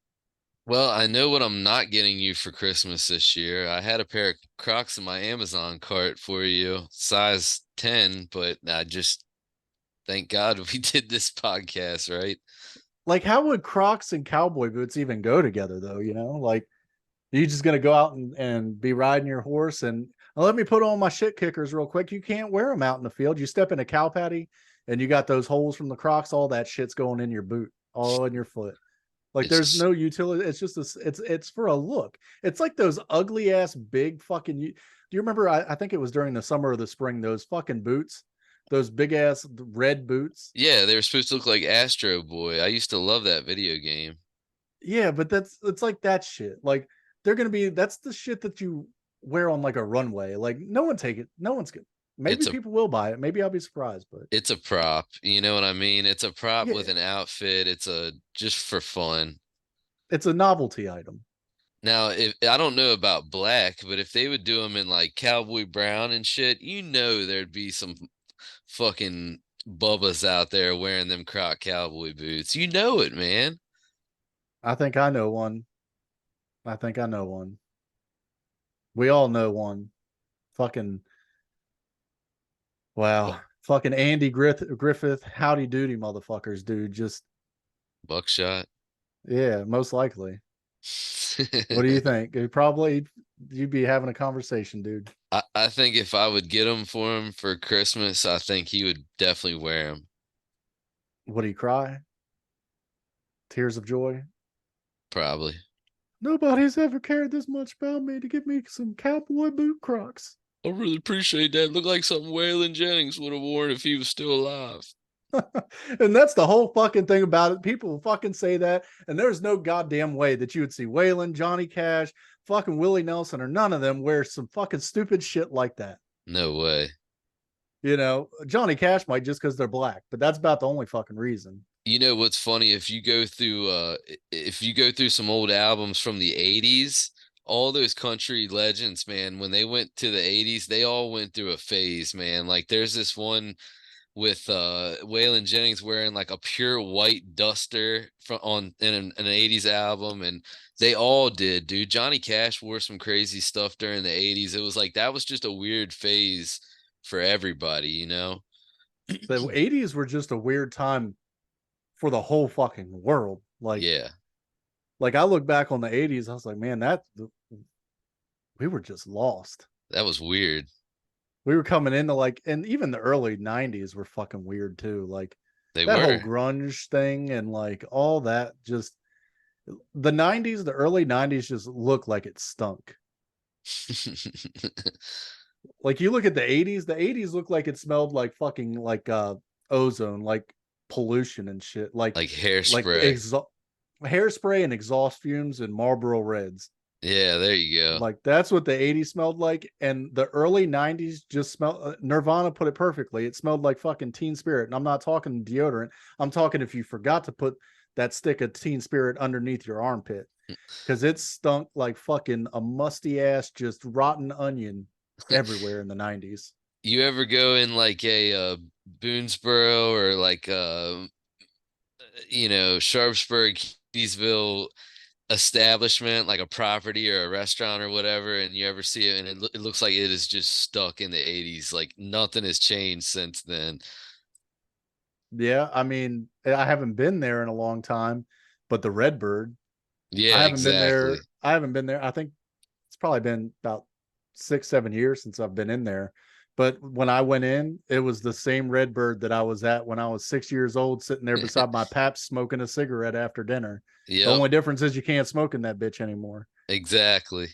Well, I know what I'm not getting you for Christmas this year. I had a pair of Crocs in my Amazon cart for you, size 10, but I just thank God we did this podcast, right? Like, how would Crocs and cowboy boots even go together, though? You know, like you just gonna go out and be riding your horse and let me put on my shit kickers real quick. You can't wear them out in the field. You step in a cow patty and you got those holes from the Crocs. All that shit's going in your boot, all in your foot. Like there's It's no utility. It's just this. It's for a look. It's like those ugly ass big fucking. Do you remember? I think it was during the summer or the spring. Those fucking boots, those big ass red boots. yeah, they were supposed to look like Astro Boy. I used to love that video game. Yeah, but it's like that shit. Like they're gonna be. That's the shit that you wear on like a runway. Like no one take it. No one's good. Maybe It's a people will buy it. Maybe I'll be surprised. But it's a prop, you know what I mean? It's a prop with yeah, an outfit. It's a just for fun. it's a novelty item. Now, if I don't know about black, but if they would do them in like cowboy brown and shit, you know there'd be some fucking bubbas out there wearing them Croc cowboy boots. You know it, man. I think I know one. I think I know one. We all know one. Fucking wow. Fucking Andy Griffith, howdy doody motherfuckers, dude. Just Buckshot. yeah, most likely. What do you think? Probably you'd be having a conversation, dude. I think if I would get them for him for Christmas, I think he would definitely wear them. Would he cry? Tears of joy? Probably. Nobody's ever cared this much about me to give me some cowboy boot Crocs. I really appreciate that. Look like something Waylon Jennings would have worn if he was still alive. And that's the whole fucking thing about it. People fucking say that, and there's no goddamn way that you would see Waylon, Johnny Cash, fucking Willie Nelson, or none of them wear some fucking stupid shit like that. No way. You know, Johnny Cash might just because they're black, but that's about the only fucking reason. You know what's funny? If you go through some old albums from the 80s, all those country legends, man, when they went to the 80s, they all went through a phase, man. Like there's this one with Waylon Jennings wearing like a pure white duster from on in an 80s album, and they all did, dude. Johnny Cash wore some crazy stuff during the 80s. It was like that was just a weird phase for everybody, you know? The 80s were just a weird time for the whole fucking world. Yeah, Like I look back on the 80s, I was like, man, that we were just lost. that was weird. We were coming into like, and even the early 90s were fucking weird too. Like They that whole were. grunge thing and like all that just the 90s, the early 90s just looked like it stunk. Like you look at the 80s looked like it smelled like fucking like ozone, like pollution and shit. Like Like hairspray. hairspray and exhaust fumes and Marlboro Reds. Yeah, there you go. Like that's what the 80s smelled like. And the early 90s just smelled Nirvana put it perfectly. It smelled like fucking Teen Spirit. And I'm not talking deodorant. I'm talking if you forgot to put that stick of Teen Spirit underneath your armpit. Because it stunk like fucking a musty ass, just rotten onion everywhere in the 90s. You ever go in like a Boonesboro or like Sharpsburg, Keysville establishment, like a property or a restaurant or whatever, and you ever see it and it looks like it is just stuck in the 80s, like nothing has changed since then. Yeah, I mean, I haven't been there in a long time, but the Redbird, I Yeah, haven't been exactly. there. I haven't been there. I think it's probably been about 6, 7 years since I've been in there. But when I went in, it was the same Redbird that I was at when I was 6 years old, sitting there beside my paps smoking a cigarette after dinner. The Yep, only difference is you can't smoke in that bitch anymore. exactly.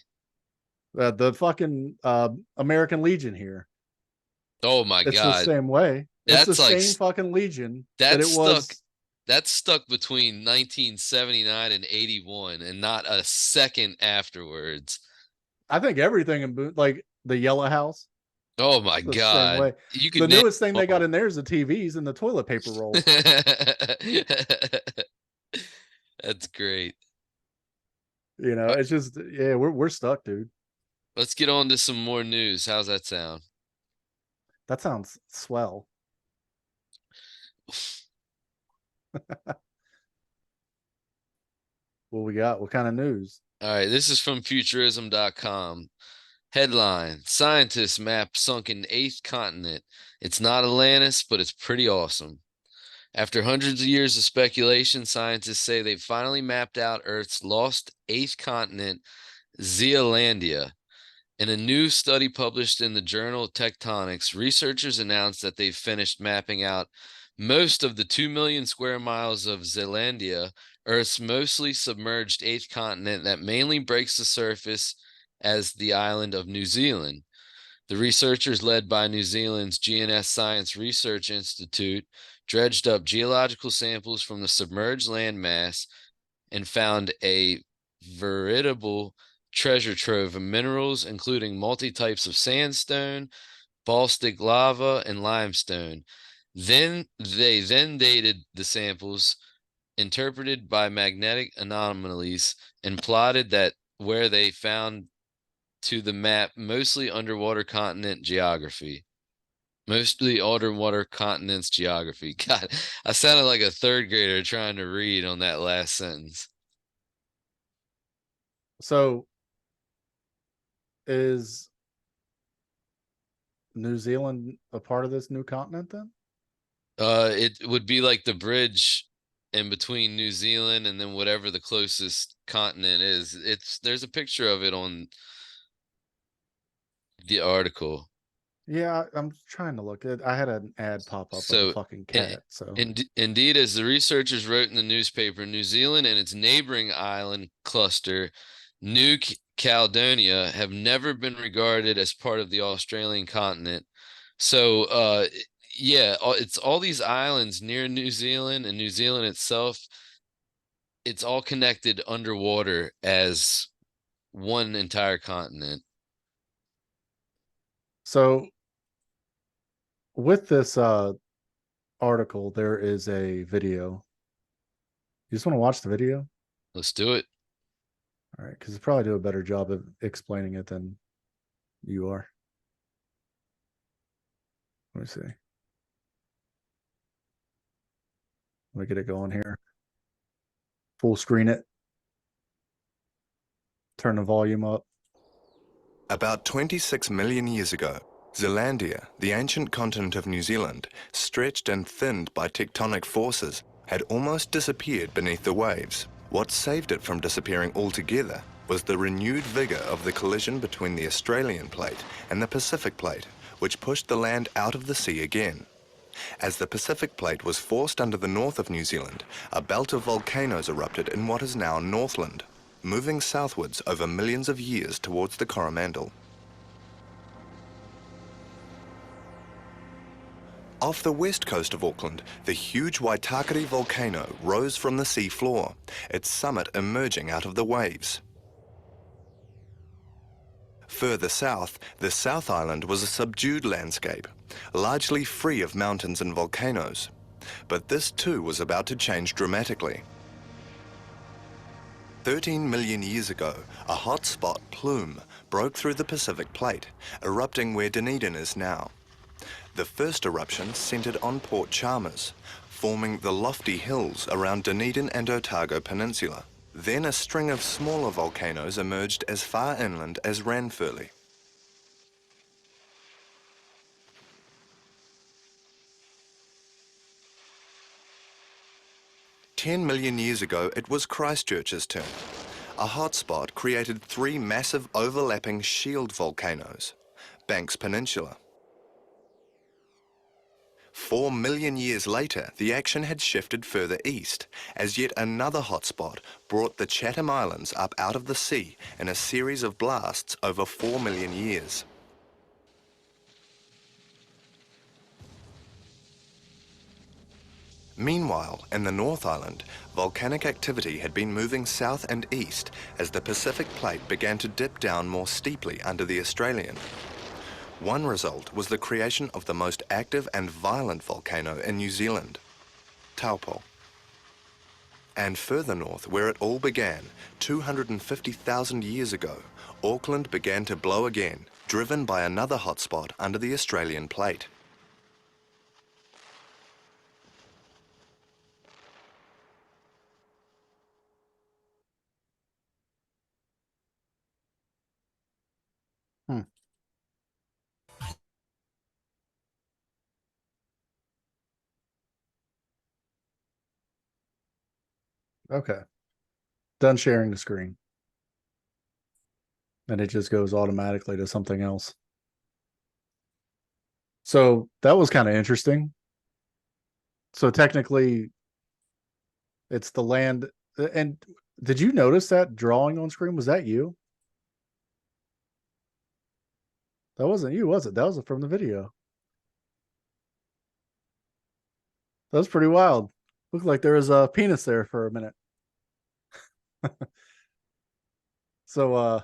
The fucking American Legion here. Oh my It's the God. same way. It's the That's like same fucking Legion that that's it stuck was. that's stuck between 1979 and 81 and not a second afterwards. I think everything in like the Yellow House. Oh my The same God. way. You The could name newest thing they got all. in there is the TVs and the toilet paper rolls. That's great. It's just yeah, we're stuck, dude. Let's get on to some more news. How's that sound? That sounds swell. What we got? What kind of news? All right, this is from futurism.com. Headline: Scientists map sunken eighth continent. It's not Atlantis, but it's pretty awesome. After hundreds of years of speculation, scientists say they've finally mapped out Earth's lost eighth continent, Zealandia. In a new study published in the journal Tectonics, researchers announced that they've finished mapping out most of the 2 million square miles of Zealandia, Earth's mostly submerged eighth continent that mainly breaks the surface as the island of New Zealand. The researchers, led by New Zealand's GNS Science Research Institute, dredged up geological samples from the submerged landmass and found a veritable treasure trove of minerals, including multi-types of sandstone, basaltic lava, and limestone. Then they dated the samples, interpreted by magnetic anomalies, and plotted that where they found to the map mostly underwater continent geography. Mostly underwater continents geography. God, I sounded like a third grader trying to read on that last sentence. So is New Zealand a part of this new continent then? It would be like the bridge in between New Zealand and then whatever the closest continent is. There's a picture of it on the article. Yeah, I'm trying to look. I had an ad pop up of a So, fucking in, cat. So indeed, as the researchers wrote in the newspaper, New Zealand and its neighboring island cluster, New Caledonia, have never been regarded as part of the Australian continent. So, yeah, it's all these islands near New Zealand and New Zealand itself. It's all connected underwater as one entire continent. so with this article, there is a video. You just want to watch the video? Let's do it. All right, because probably do a better job of explaining it than you are. Let me see. Let me get it going here. Full screen it. Turn the volume up. About 26 million years ago, Zealandia, the ancient continent of New Zealand, stretched and thinned by tectonic forces, had almost disappeared beneath the waves. What saved it from disappearing altogether was the renewed vigor of the collision between the Australian plate and the Pacific plate, which pushed the land out of the sea again. As the Pacific plate was forced under the north of New Zealand, a belt of volcanoes erupted in what is now Northland, moving southwards over millions of years towards the Coromandel. Off the west coast of Auckland, the huge Waitakere volcano rose from the sea floor, its summit emerging out of the waves. Further south, the South Island was a subdued landscape, largely free of mountains and volcanoes. But this too was about to change dramatically. 13 million years ago, a hotspot plume broke through the Pacific plate, erupting where Dunedin is now. The first eruption centered on Port Chalmers, forming the lofty hills around Dunedin and Otago Peninsula. Then a string of smaller volcanoes emerged as far inland as Ranfurly. "10 million years ago, it was Christchurch's turn. A hotspot created three massive overlapping shield volcanoes, Banks Peninsula. 4 million years later, the action had shifted further east, as yet another hotspot brought the Chatham Islands up out of the sea in a series of blasts over 4 million years. Meanwhile, in the North Island, volcanic activity had been moving south and east as the Pacific plate began to dip down more steeply under the Australian. One result was the creation of the most active and violent volcano in New Zealand, Taupo. And further north, where it all began, 250,000 years ago, Auckland began to blow again, driven by another hotspot under the Australian plate. Okay. Done sharing the screen. And it just goes automatically to something else. So that was kind of interesting. So technically, it's the land. And did you notice that drawing on screen? Was that you? That wasn't you, was it? That was from the video. That was pretty wild. Looked like there was a penis there for a minute. So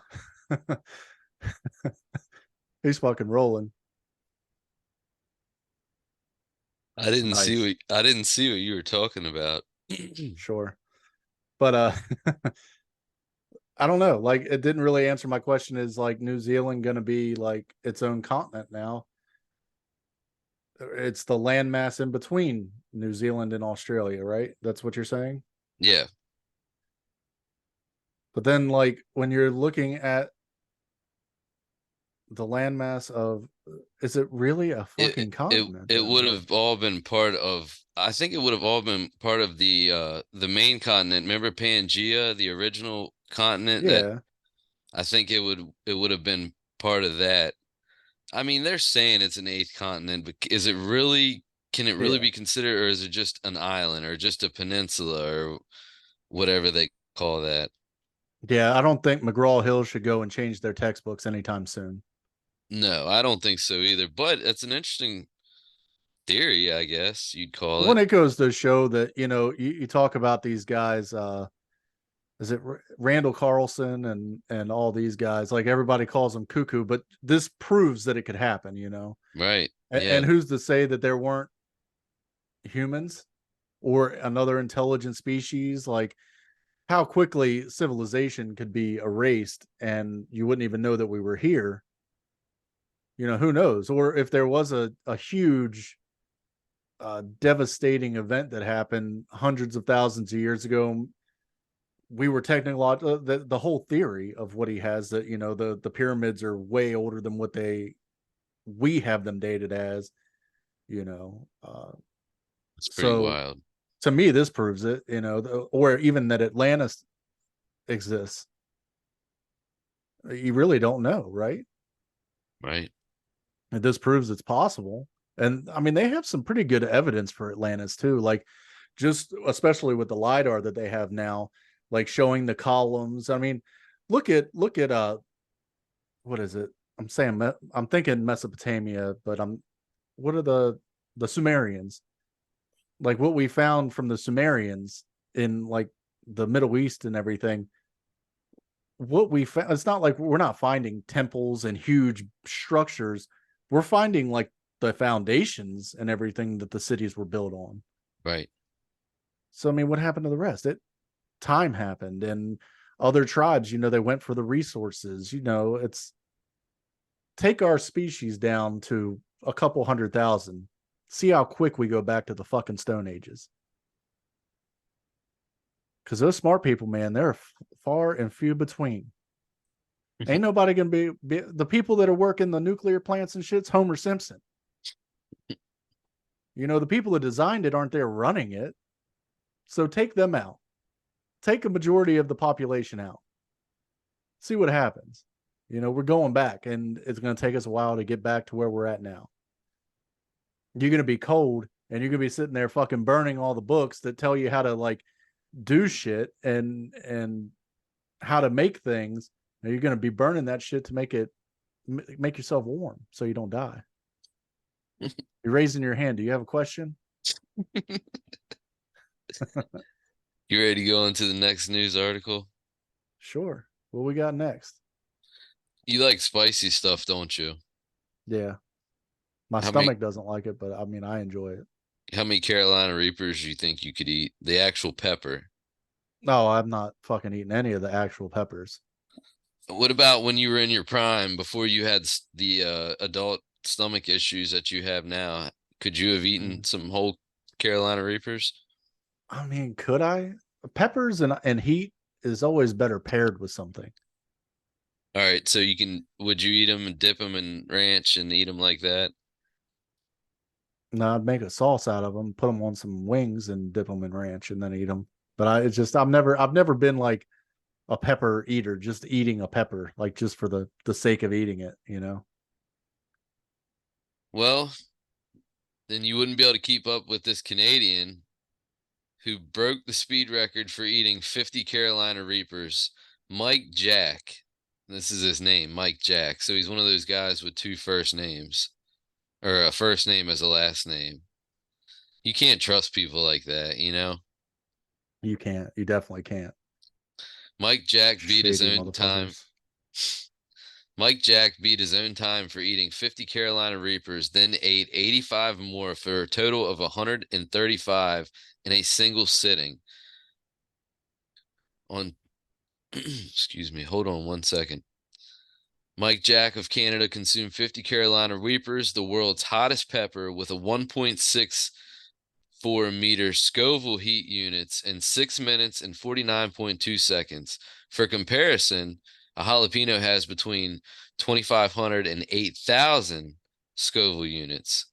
he's fucking rolling. I didn't Nice. see what you were talking about. Sure. But I don't know. Like, it didn't really answer my question. Is like New Zealand going to be like its own continent now? It's the landmass in between New Zealand and Australia, right? That's what you're saying? Yeah. But then, like, when you're looking at the landmass of, is it really a fucking continent? It would have all been part of, I think it would have all been part of the main continent. Remember Pangea, the original continent? Yeah. That I think it would have been part of that. I mean, they're saying it's an eighth continent, but is it really, can it really be considered, or is it just an island or just a peninsula or whatever they call that? Yeah, I don't think McGraw-Hill should go and change their textbooks anytime soon. No, I don't think so either. But it's an interesting theory, I guess you'd call When it. it goes to show that, you talk about these guys, is it Randall Carlson and all these guys, like everybody calls them cuckoo, but this proves that it could happen, Right. And who's to say that there weren't humans or another intelligent species? Like, how quickly civilization could be erased and you wouldn't even know that we were here. Who knows? Or if there was a huge devastating event that happened hundreds of thousands of years ago, we were technological. The whole theory of what he has, that the pyramids are way older than what we have them dated as. It's pretty wild. To me, this proves it. Or even that Atlantis exists. You really don't know, right? Right. And this proves it's possible. And I mean, they have some pretty good evidence for Atlantis too, like just especially with the LiDAR that they have now, like showing the columns. I mean, look at what is it? I'm thinking Mesopotamia, but what are the Sumerians? Like what we found from the Sumerians in like the Middle East and everything. What we found, it's not like we're not finding temples and huge structures. We're finding like the foundations and everything that the cities were built on. Right. So I mean, what happened to the rest? Time happened, and other tribes, they went for the resources. It's take our species down to a couple 100,000. See how quick we go back to the fucking Stone Ages. Because those smart people, man, they're far and few between. Ain't nobody gonna be the people that are working the nuclear plants and shit's Homer Simpson. The people that designed it aren't there running it. So take them out. Take a majority of the population out. See what happens. We're going back, and it's going to take us a while to get back to where we're at now. You're going to be cold, and you're going to be sitting there fucking burning all the books that tell you how to like do shit and how to make things. And you're going to be burning that shit to make yourself warm so you don't die. You're raising your hand. Do you have a question? You ready to go into the next news article? Sure. What we got next? You like spicy stuff, don't you? Yeah. My stomach doesn't like it, but I mean, I enjoy it. How many Carolina Reapers do you think you could eat? The actual pepper. No, I'm not fucking eating any of the actual peppers. What about when you were in your prime, before you had the adult stomach issues that you have now? Could you have eaten some whole Carolina Reapers? I mean, could I? Peppers and heat is always better paired with something. All right, so would you eat them and dip them in ranch and eat them like that? No, I'd make a sauce out of them, put them on some wings, and dip them in ranch, and then eat them. But it's just I've never been like a pepper eater, just eating a pepper, like just for the sake of eating it, you know. Well, then you wouldn't be able to keep up with this Canadian who broke the speed record for eating 50 Carolina Reapers, Mike Jack. This is his name, Mike Jack. So he's one of those guys with two first names, or a first name as a last name. You can't trust people like that, you know? You can't. You definitely can't. Mike Jack beat his Shady own time. motherfuckers. Mike Jack beat his own time for eating 50 Carolina Reapers, then ate 85 more for a total of 135 in a single sitting. On, excuse me, hold on one second. Mike Jack of Canada consumed 50 Carolina Reapers, the world's hottest pepper, with a 1.64 meter Scoville heat units in 6 minutes and 49.2 seconds. For comparison, a jalapeno has between 2,500 and 8,000 Scoville units.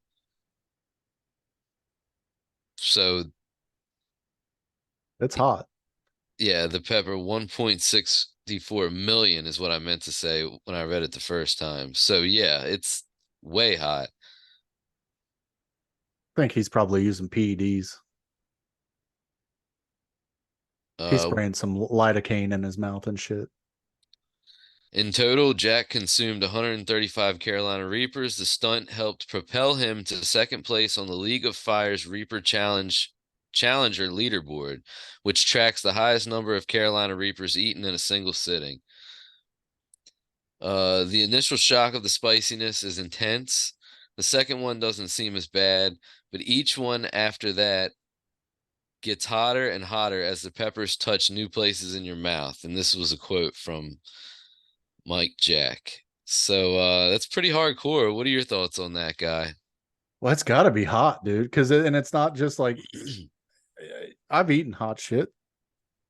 So It's hot. yeah, the pepper 1.64 million is what I meant to say when I read it the first time. So yeah, it's way hot. I think he's probably using PEDs. He's Uh, spraying some lidocaine in his mouth and shit. In total, Jack consumed 135 Carolina Reapers. The stunt helped propel him to second place on the League of Fire's Reaper Challenger leaderboard, which tracks the highest number of Carolina Reapers eaten in a single sitting. The initial shock of the spiciness is intense. The second one doesn't seem as bad, but each one after that gets hotter and hotter as the peppers touch new places in your mouth. And this was a quote from Mike Jack. So that's pretty hardcore. What are your thoughts on that guy? Well, it's got to be hot, dude. And it's not just like I've eaten hot shit.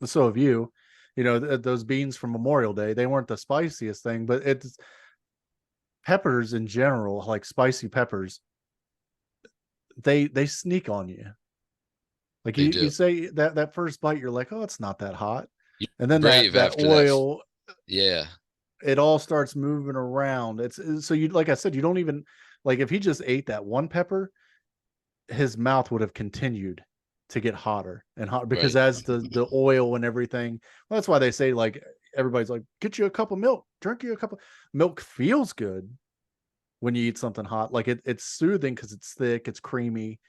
So have you. You know, those beans from Memorial Day, they weren't the spiciest thing, but it's peppers in general, like spicy peppers. They sneak on you. Like They you do. say that first bite, you're like, oh, it's not that hot, You're and then brave that after that. oil, Yeah. it all starts moving around. It's so you like I said, you don't even like if he just ate that one pepper, his mouth would have continued to get hotter and hotter because Right. as the oil and everything, well, that's why they say like everybody's like, get you a cup of milk, drink you a cup of milk. Feels good when you eat something hot. Like it's soothing because it's thick, it's creamy,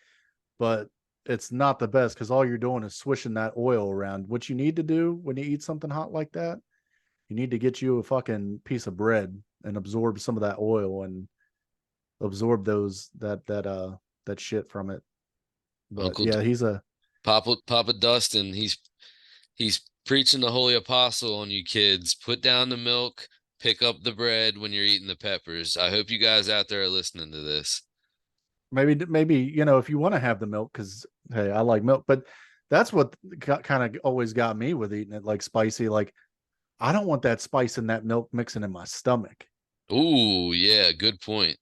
but it's not the best because all you're doing is swishing that oil around. What you need to do when you eat something hot like that, you need to get you a fucking piece of bread and absorb some of that oil and absorb that shit from it. But Uncle yeah, he's a Papa Dustin, he's preaching the holy apostle on you kids. Put down the milk, pick up the bread when you're eating the peppers. I hope you guys out there are listening to this. maybe you know if you want to have the milk because hey, I like milk, but that's what kind of always got me with eating it like spicy. Like I don't want that spice in that milk mixing in my stomach. Ooh, yeah, good point.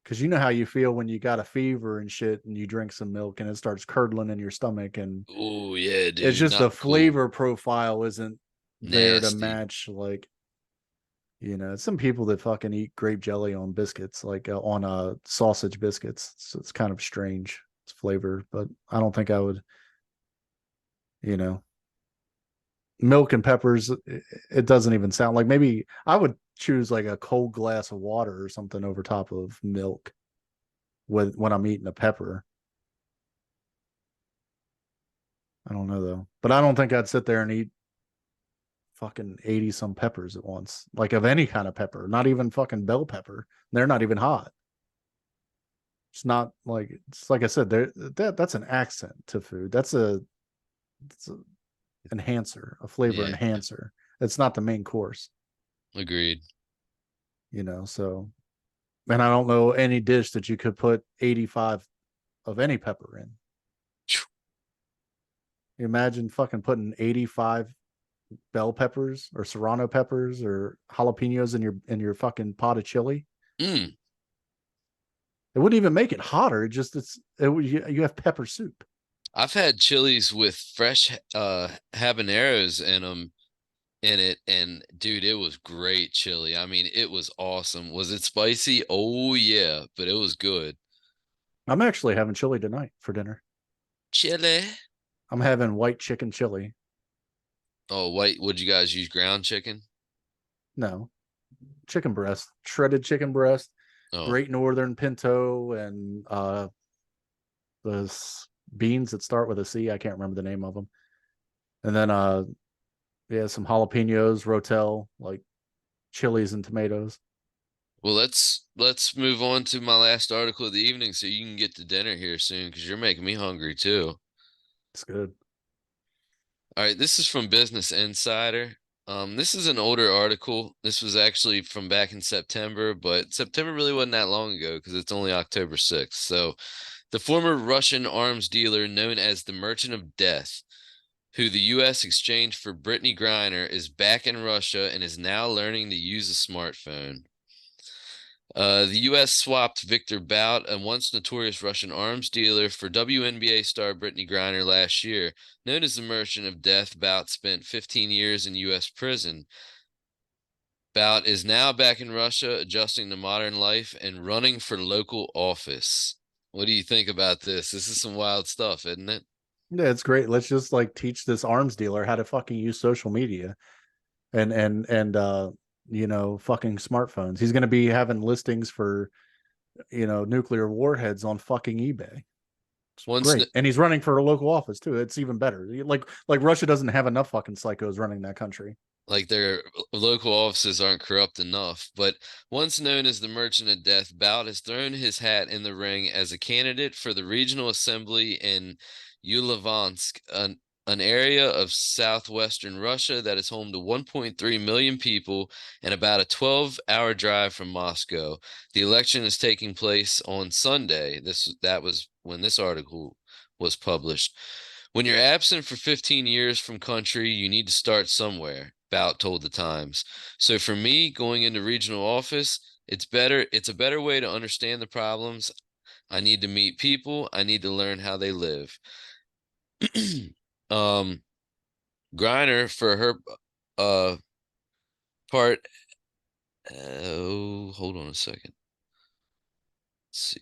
Because you know how you feel when you got a fever and shit and you drink some milk and it starts curdling in your stomach and Ooh, yeah, it's dude, just the not cool. flavor profile isn't there to Nasty. match like you know some people that fucking eat grape jelly on biscuits like on sausage biscuits, so it's kind of strange it's flavor, but I don't think I would, you know, milk and peppers, it doesn't even sound like maybe I would choose like a cold glass of water or something over top of milk with when I'm eating a pepper. I don't know though, but I don't think I'd sit there and eat fucking 80 some peppers at once, like of any kind of pepper, not even fucking bell pepper. They're not even hot. It's not like, it's like I said, that's an accent to food. That's a enhancer, a flavor Yeah, enhancer. It's not the main course, agreed. So, and I don't know any dish that you could put 85 of any pepper in. You imagine fucking putting 85 bell peppers or serrano peppers or jalapenos in your fucking pot of chili. Mm. It wouldn't even make it hotter. You have pepper soup. I've had chilies with fresh habaneros in it, and dude, it was great chili. I mean, it was awesome. Was it spicy? Oh yeah, but it was good. I'm actually having chili tonight for dinner. Chili. I'm having white chicken chili. Oh, wait, would you guys use ground chicken? No, chicken breast, shredded chicken breast, Oh, Great Northern pinto, and the beans that start with a C. I can't remember the name of them. And then yeah, some jalapenos, rotel, like chilies and tomatoes. well, let's move on to my last article of the evening so you can get to dinner here soon because you're making me hungry too. It's good. All right, this is from Business Insider. This is an older article. This was actually from back in September, but September really wasn't that long ago because it's only October 6th. So, the former Russian arms dealer known as the Merchant of Death, who the U.S. exchanged for Brittany Griner, is back in Russia and is now learning to use a smartphone. The U.S. swapped Victor Bout, a once notorious Russian arms dealer, for WNBA star Brittany Griner last year. Known as the Merchant of Death, Bout spent 15 years in U.S. prison. Bout is now back in Russia, adjusting to modern life and running for local office. What do you think about this? This is some wild stuff, isn't it? Yeah, it's great. Let's just like teach this arms dealer how to fucking use social media and fucking smartphones. He's going to be having listings for nuclear warheads on fucking eBay. It's Once great. And he's running for a local office too. It's even better. Like Russia doesn't have enough fucking psychos running that country. like their local offices aren't corrupt enough. But once known as the Merchant of Death, Bout has thrown his hat in the ring as a candidate for the regional assembly in Ulyanovsk, an area of southwestern Russia that is home to 1.3 million people and about a 12-hour drive from Moscow. The election is taking place on Sunday. That was when this article was published. When you're absent for 15 years from country, you need to start somewhere, Bout told the Times. So for me, going into regional office, it's a better way to understand the problems. I need to meet people. I need to learn how they live. um, Griner, for her part, oh, hold on a second. Let's see.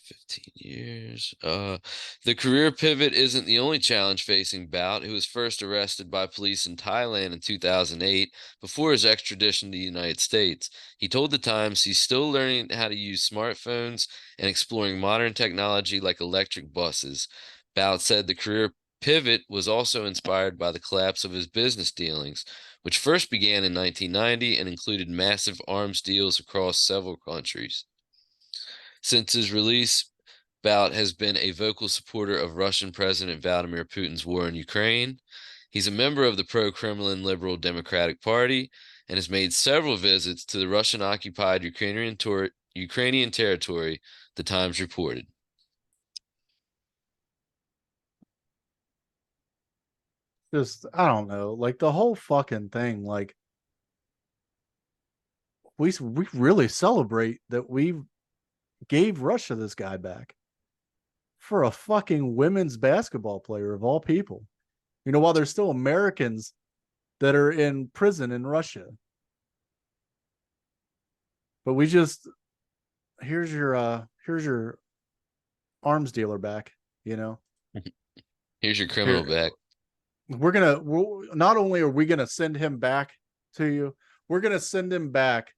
15 years. The career pivot isn't the only challenge facing Bout, who was first arrested by police in Thailand in 2008 before his extradition to the United States. He told the Times he's still learning how to use smartphones and exploring modern technology like electric buses. Bout said the career pivot was also inspired by the collapse of his business dealings, which first began in 1990 and included massive arms deals across several countries. Since his release, Bout has been a vocal supporter of Russian President Vladimir Putin's war in Ukraine. He's a member of the pro-Kremlin Liberal Democratic Party and has made several visits to the Russian-occupied Ukrainian territory, the Times reported. Just, I don't know, like the whole fucking thing. Like we really celebrate that we gave Russia this guy back for a fucking women's basketball player of all people. While there's still Americans that are in prison in Russia. But we just here's your arms dealer back, Here's your criminal Here, back. Not only are we gonna send him back to you, we're gonna send him back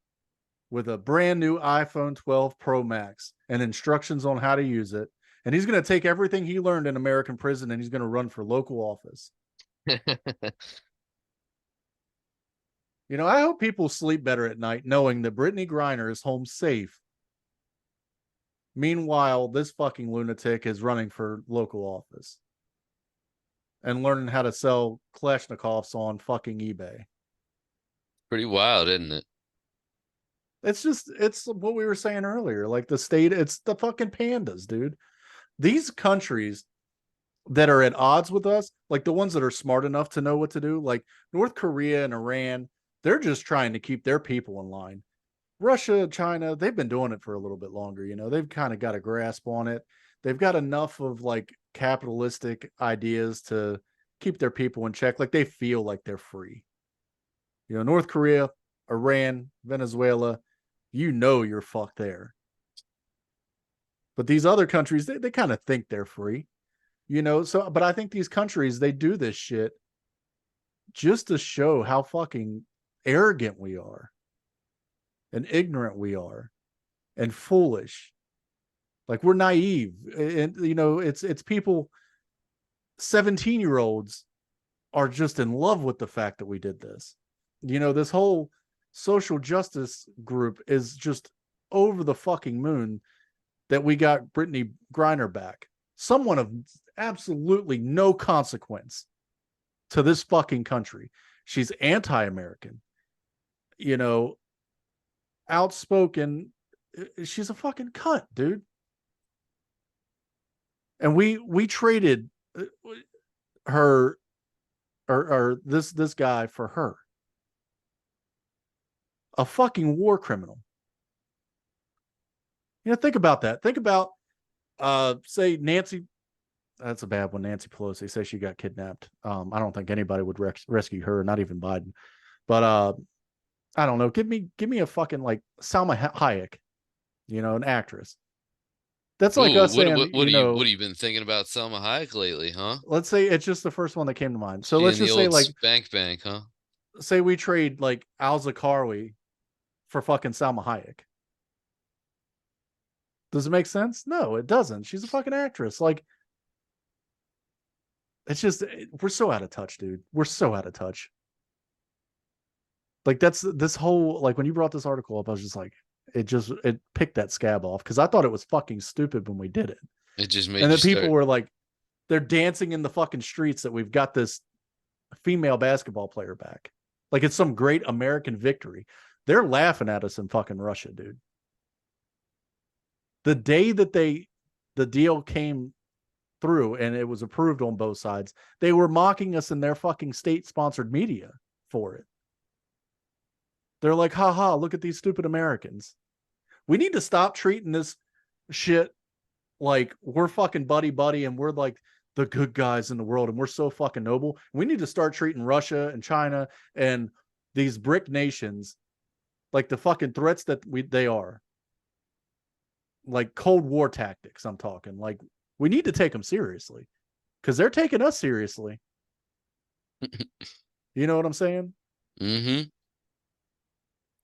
with a brand new iPhone 12 Pro Max and instructions on how to use it. And he's going to take everything he learned in American prison and he's going to run for local office. You know, I hope people sleep better at night knowing that Brittany Griner is home safe. Meanwhile, this fucking lunatic is running for local office and learning how to sell Kalashnikovs on fucking eBay. Pretty wild, isn't it? It's what we were saying earlier. Like the state, it's the fucking pandas, dude. These countries that are at odds with us, like the ones that are smart enough to know what to do, like North Korea and Iran, they're just trying to keep their people in line. Russia, China, they've been doing it for a little bit longer. You know, they've kind of got a grasp on it. They've got enough of like capitalistic ideas to keep their people in check. Like they feel like they're free. You know, North Korea, Iran, Venezuela, you know you're fucked there. But these other countries, they kind of think they're free. You know, so but I think these countries, they do this shit just to show how fucking arrogant we are and ignorant we are and foolish. Like we're naive. And you know, it's people, 17-year-olds are just in love with the fact that we did this. You know, this whole social justice group is just over the fucking moon that we got Brittany Griner back. Someone of absolutely no consequence to this fucking country. She's anti-American, you know, outspoken. She's a fucking cunt, dude. And we traded her or this guy for her. A fucking war criminal. You know, think about that. Think about say Nancy. That's a bad one. Nancy Pelosi says she got kidnapped. I don't think anybody would rescue her, not even Biden. But I don't know. Give me a fucking like Salma Hayek, you know, an actress. That's like us saying, what have you been thinking about Selma Hayek lately, huh? Let's say it's just the first one that came to mind. So She let's in the just say old like Spank Bank, huh? say we trade like Al Zakarwi for fucking Salma Hayek. Does it make sense? No, it doesn't. She's a fucking actress. Like, it's just, we're so out of touch, dude. We're so out of touch. Like, that's this whole, like, when you brought this article up, I was just like, it picked that scab off because I thought it was fucking stupid when we did it. It just made and you then people were like, they're dancing in the fucking streets that we've got this female basketball player back. Like, it's some great American victory. They're laughing at us in fucking Russia, dude. The day that the deal came through and it was approved on both sides, they were mocking us in their fucking state-sponsored media for it. They're like, haha, look at these stupid Americans. We need to stop treating this shit like we're fucking buddy and we're like the good guys in the world and we're so fucking noble. We need to start treating Russia and China and these BRIC nations like the fucking threats that they are. Like Cold War tactics, I'm talking. Like, we need to take them seriously because they're taking us seriously. You know what I'm saying? Mm-hmm.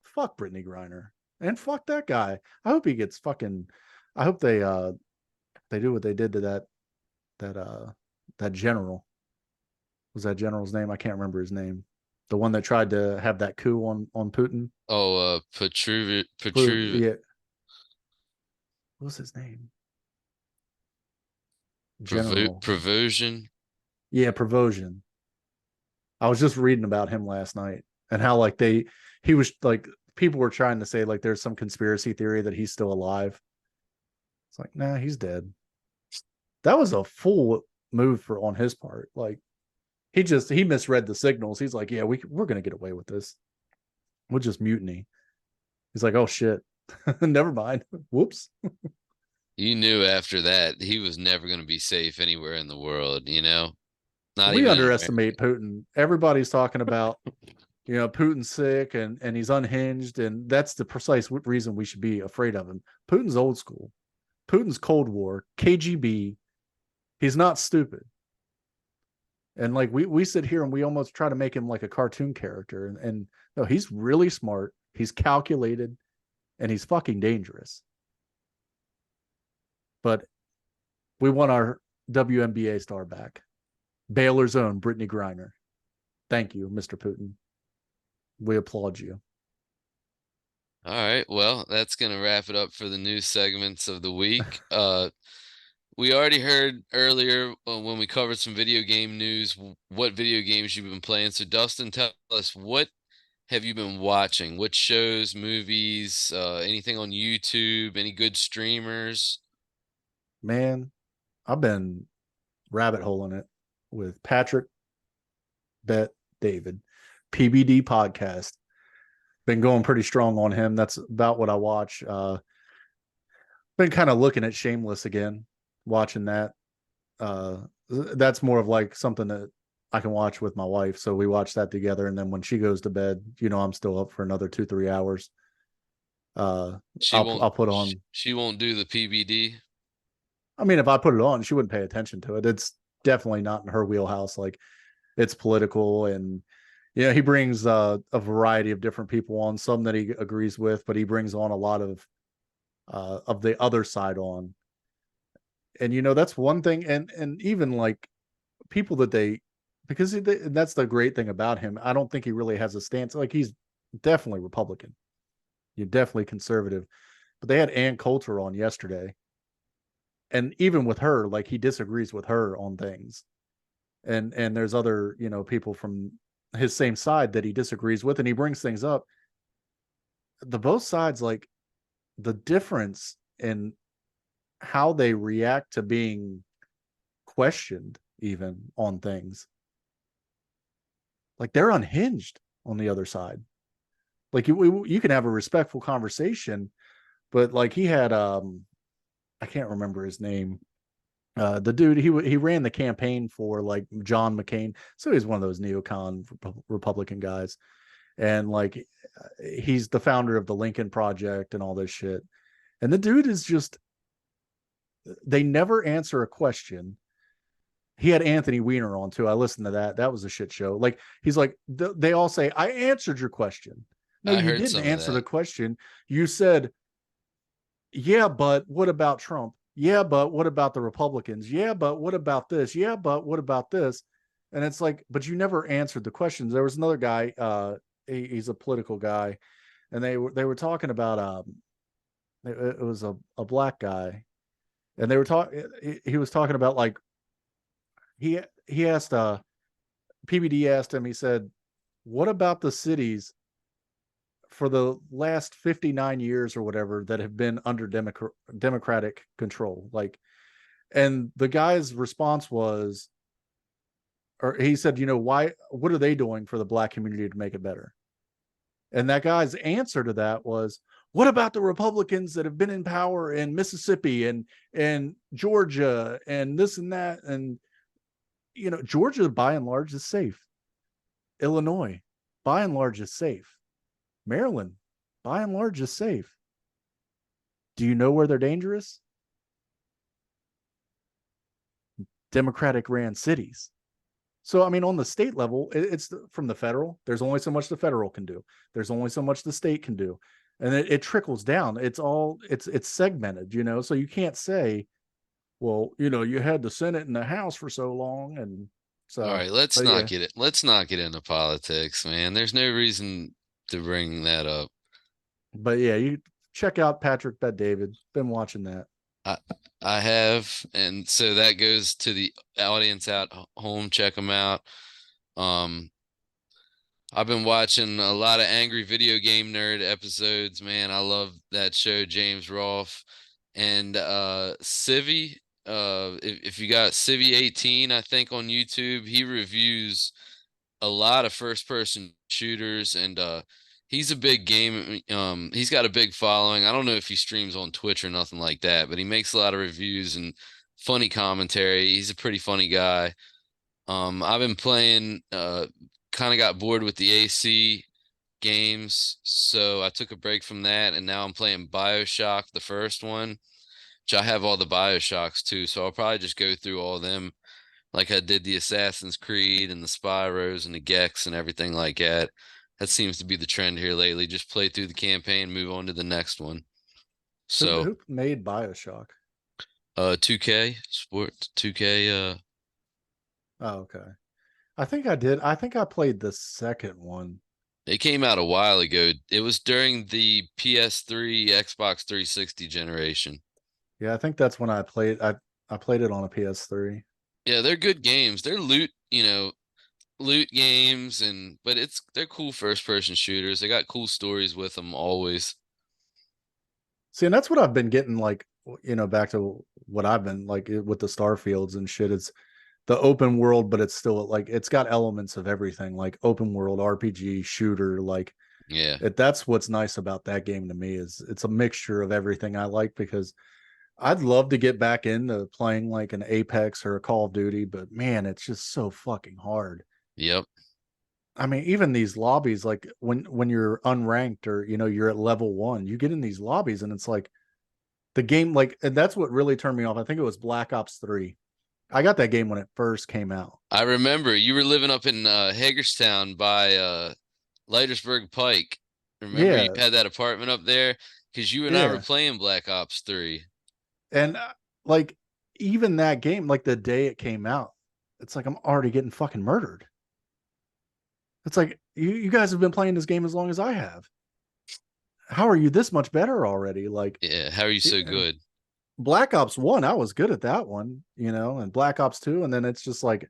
Fuck Brittany Griner and fuck that guy. I hope he gets fucking. I hope they do what they did to that general. What was that general's name? I can't remember his name. The one that tried to have that coup on Putin. Oh, Petruv. Yeah. What was his name? General Provosion. Yeah, Provosion. I was just reading about him last night and how like he was like people were trying to say like there's some conspiracy theory that he's still alive. It's like, nah, he's dead. That was a full move on his part. Like he misread the signals. He's like, yeah, we're gonna get away with this. We'll just mutiny. He's like, oh shit. Never mind. Whoops. You knew after that he was never going to be safe anywhere in the world, you know? Not we even underestimate Putin. Everybody's talking about, you know, Putin's sick and he's unhinged. And that's the precise reason we should be afraid of him. Putin's old school. Putin's Cold War, KGB. He's not stupid. And like we sit here and we almost try to make him like a cartoon character. And no, he's really smart. He's calculated and he's fucking dangerous. But we want our WNBA star back. Baylor's own Brittany Griner. Thank you, Mr. Putin. We applaud you. All right. Well, that's going to wrap it up for the news segments of the week. We already heard earlier when we covered some video game news, what video games you've been playing. So, Dustin, tell us, what have you been watching? What shows, movies, anything on YouTube, any good streamers? Man, I've been rabbit holing it with Patrick, Bet, David, PBD Podcast. Been going pretty strong on him. That's about what I watch. Been kind of looking at Shameless again, watching that. That's more of like something that I can watch with my wife. So we watch that together. And then when she goes to bed, I'm still up for another 2-3 hours. I'll put on. She won't do the PBD. I mean, if I put it on, she wouldn't pay attention to it. It's definitely not in her wheelhouse. Like, it's political, and he brings a variety of different people on, some that he agrees with, but he brings on a lot of the other side on. And that's one thing. And even like people that because that's the great thing about him. I don't think he really has a stance. Like, he's definitely Republican. You're definitely conservative. But they had Ann Coulter on yesterday. And even with her, like, he disagrees with her on things. And there's other, people from his same side that he disagrees with, and he brings things up. The both sides, like, the difference in how they react to being questioned, even on things. Like, they're unhinged on the other side. Like, you can have a respectful conversation, but like, he had I can't remember his name. The dude, he ran the campaign for like John McCain, so he's one of those neocon Republican guys, and like, he's the founder of the Lincoln Project and all this shit. And the dude is just, they never answer a question. He had Anthony Weiner on too. I listened to that. That was a shit show. Like, he's like, they all say, I answered your question. No, you didn't answer the question. You said, yeah, but what about Trump? Yeah, but what about the Republicans? Yeah, but what about this? Yeah, but what about this? And it's like, but you never answered the questions. There was another guy, he's a political guy, and they were talking about it was a black guy, and they were talking, he was talking about, like, he asked PBD asked him, he said, what about the cities for the last 59 years or whatever that have been under democratic control? Like, and the guy's response was, or he said, what are they doing for the black community to make it better? And that guy's answer to that was, what about the Republicans that have been in power in Mississippi and Georgia and this and that? And, Georgia, by and large, is safe. Illinois, by and large, is safe. Maryland, by and large, is safe. Do you know where they're dangerous? Democratic ran cities. So, I mean, on the state level, it's from the federal. There's only so much the federal can do. There's only so much the state can do. And it trickles down. It's segmented, so you can't say, well, you had the Senate and the House for so long. And so, all right, let's not get into politics, man. There's no reason to bring that up. But yeah, you check out Patrick Bet David. Been watching that. I have, and so that goes to the audience at home. Check them out. I've been watching a lot of Angry Video Game Nerd episodes, man. I love that show, James Rolfe. And Civvy, if you got Civvy 18, I think, on YouTube, he reviews a lot of first-person shooters, and he's a big game. He's got a big following. I don't know if he streams on Twitch or nothing like that, but he makes a lot of reviews and funny commentary. He's a pretty funny guy. I've been playing, kind of got bored with the AC games, so I took a break from that, and now I'm playing BioShock, the first one, which I have all the BioShocks too, so I'll probably just go through all of them like I did the Assassin's Creed and the Spyros and the Gex and everything like that. That seems to be the trend here lately. Just play through the campaign, move on to the next one. So who made BioShock? 2K Sports, 2K. Oh, okay. I think I did. I think I played the second one. It came out a while ago. It was during the PS3, Xbox 360 generation. Yeah, I think that's when I played. I played it on a PS3. Yeah, they're good games. They're loot games, but they're cool first person shooters. They got cool stories with them always. See, and that's what I've been getting, like, back to what I've been like with the Starfields and shit. It's the open world, but it's still like it's got elements of everything, like open world RPG shooter. Like Yeah. that's what's nice about that game to me is it's a mixture of everything I like, because I'd love to get back into playing like an Apex or a Call of Duty, but man, it's just so fucking hard. Yep. I mean, even these lobbies, like when you're unranked or you're at level 1, you get in these lobbies and it's like the game, like, and that's what really turned me off. I think it was Black Ops 3. I got that game when it first came out. I remember you were living up in Hagerstown by Leitersburg Pike. Remember you Yeah, had that apartment up there? Because you and I were yeah. playing Black Ops 3. And like even that game, like the day it came out, it's like I'm already getting fucking murdered. It's like you guys have been playing this game as long as I have. How are you this much better already? Like Yeah, how are you so good? Black Ops 1, I was good at that one, and Black Ops 2, and then it's just like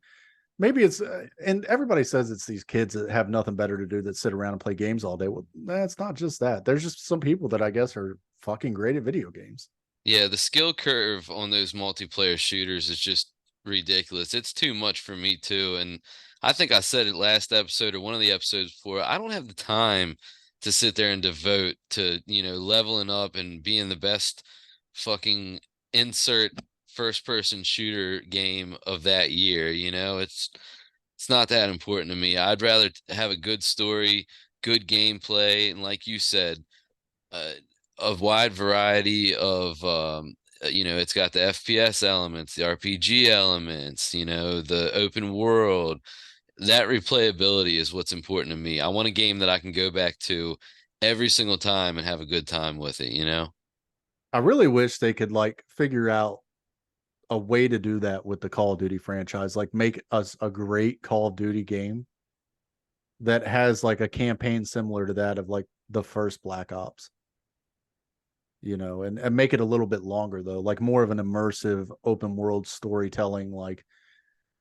maybe it's and everybody says it's these kids that have nothing better to do that sit around and play games all day. Well, it's not just that. There's just some people that I guess are fucking great at video games. Yeah, the skill curve on those multiplayer shooters is just ridiculous. It's too much for me too. And I think I said it last episode or one of the episodes before. I don't have the time to sit there and devote to, leveling up and being the best fucking insert first person shooter game of that year. It's not that important to me. I'd rather have a good story, good gameplay, and like you said, uh, a wide variety of it's got the FPS elements, the RPG elements, the open world. That replayability is what's important to me. I want a game that I can go back to every single time and have a good time with it. I really wish they could like figure out a way to do that with the Call of Duty franchise, like make us a great Call of Duty game that has like a campaign similar to that of like the first Black Ops, and make it a little bit longer though, like more of an immersive open world storytelling, like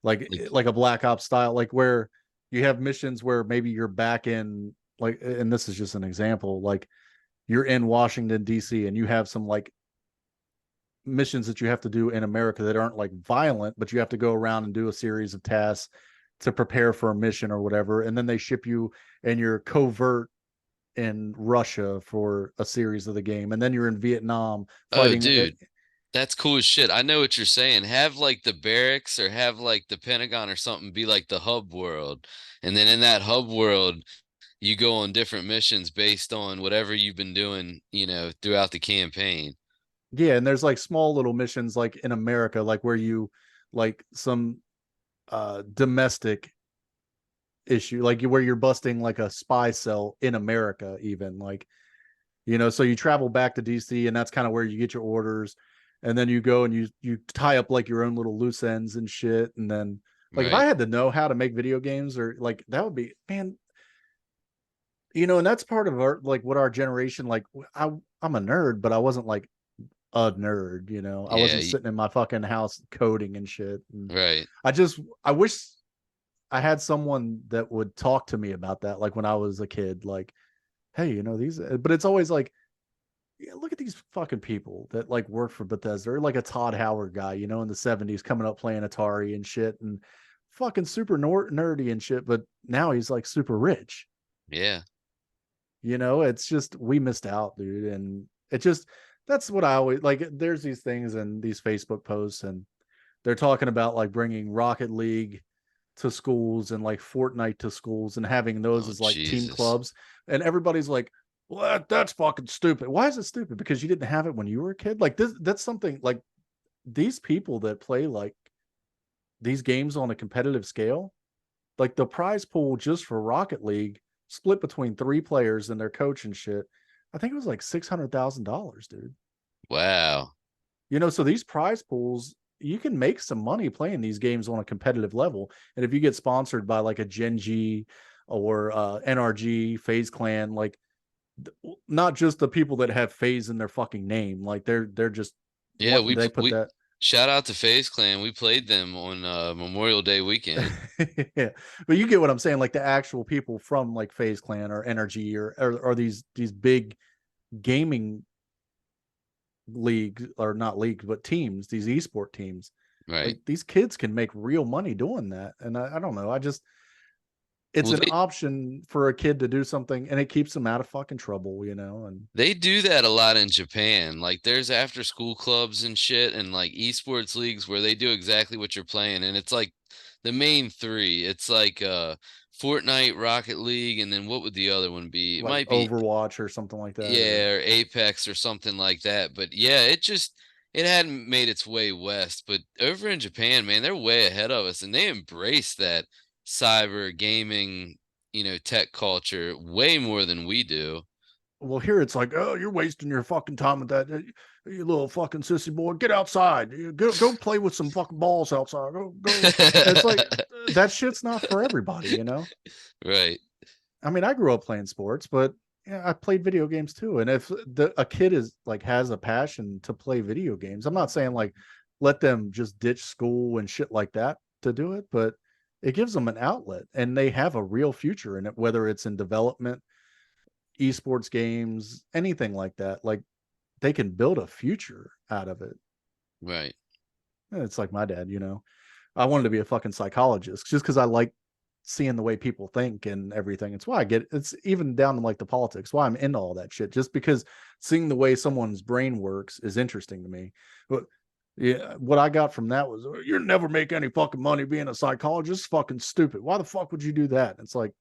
Like, like a Black Ops style, like where you have missions where maybe you're back in, like, and this is just an example, like you're in Washington D.C. and you have some like missions that you have to do in America that aren't like violent, but you have to go around and do a series of tasks to prepare for a mission or whatever, and then they ship you and you're covert in Russia for a series of the game, and then you're in Vietnam oh, fighting. dude, that's cool as shit. I know what you're saying. Have like the barracks or have like the Pentagon or something be like the hub world. And then in that hub world, you go on different missions based on whatever you've been doing, throughout the campaign. Yeah, and there's like small little missions like in America, like where you like some domestic issue, like where you're busting like a spy cell in America, even like, so you travel back to DC and that's kind of where you get your orders, and then you go and you tie up like your own little loose ends and shit, and then like if I Right. had to know how to make video games, or like that would be, man, and that's part of our like what our generation, like I'm a nerd, but I wasn't like a nerd, I Yeah. wasn't sitting in my fucking house coding and shit. And Right. I wish I had someone that would talk to me about that, like when I was a kid, like, hey, these, but it's always like, yeah, look at these fucking people that like work for Bethesda, or like a Todd Howard guy, in the 70s coming up playing Atari and shit, and fucking super nerdy and shit, but now he's like super rich. Yeah. It's just we missed out, dude. And it just, that's what I always like. There's these things and these Facebook posts, and they're talking about like bringing Rocket League to schools and like Fortnite to schools and having those Oh, as like team Jesus. clubs. And everybody's like, well, that's fucking stupid. Why is it stupid? Because you didn't have it when you were a kid. Like that's something like these people that play like these games on a competitive scale, like the prize pool just for Rocket League split between 3 players and their coach and shit. I think it was like $600,000, dude. Wow. So these prize pools, you can make some money playing these games on a competitive level. And if you get sponsored by like a Gen G or NRG, FaZe Clan, like not just the people that have FaZe in their fucking name. Like they're just they put we that. shout out to FaZe Clan. We played them on Memorial Day weekend. Yeah, but you get what I'm saying. Like the actual people from like FaZe Clan or NRG or these big gaming leagues, or not leagues, but teams, these esport teams. Right. Like these kids can make real money doing that. And I don't know. It's an option for a kid to do something, and it keeps them out of fucking trouble, and they do that a lot in Japan. Like there's after school clubs and shit and like esports leagues where they do exactly what you're playing. And it's like the main three. It's like Fortnite, Rocket League, and then what would the other one be? It like might be Overwatch or something like that. yeah, or Apex or something like that. But yeah, it hadn't made its way west. But over in Japan, man, they're way ahead of us and they embrace that cyber gaming, tech culture way more than we do. Well, here it's like, oh, you're wasting your fucking time with that. You little fucking sissy boy. Get outside. Go play with some fucking balls outside. Go. It's like that shit's not for everybody, Right. I mean, I grew up playing sports, but yeah, I played video games too. And if a kid is like has a passion to play video games, I'm not saying like let them just ditch school and shit like that to do it, but it gives them an outlet and they have a real future in it, whether it's in development, esports games, anything like that. Like they can build a future out of it. Right. It's like my dad, I wanted to be a fucking psychologist just because I like seeing the way people think and everything. It's why it's even down to like the politics, why I'm into all that shit, just because seeing the way someone's brain works is interesting to me. But yeah, what I got from that was, you'll never make any fucking money being a psychologist. It's fucking stupid. Why the fuck would you do that? It's like,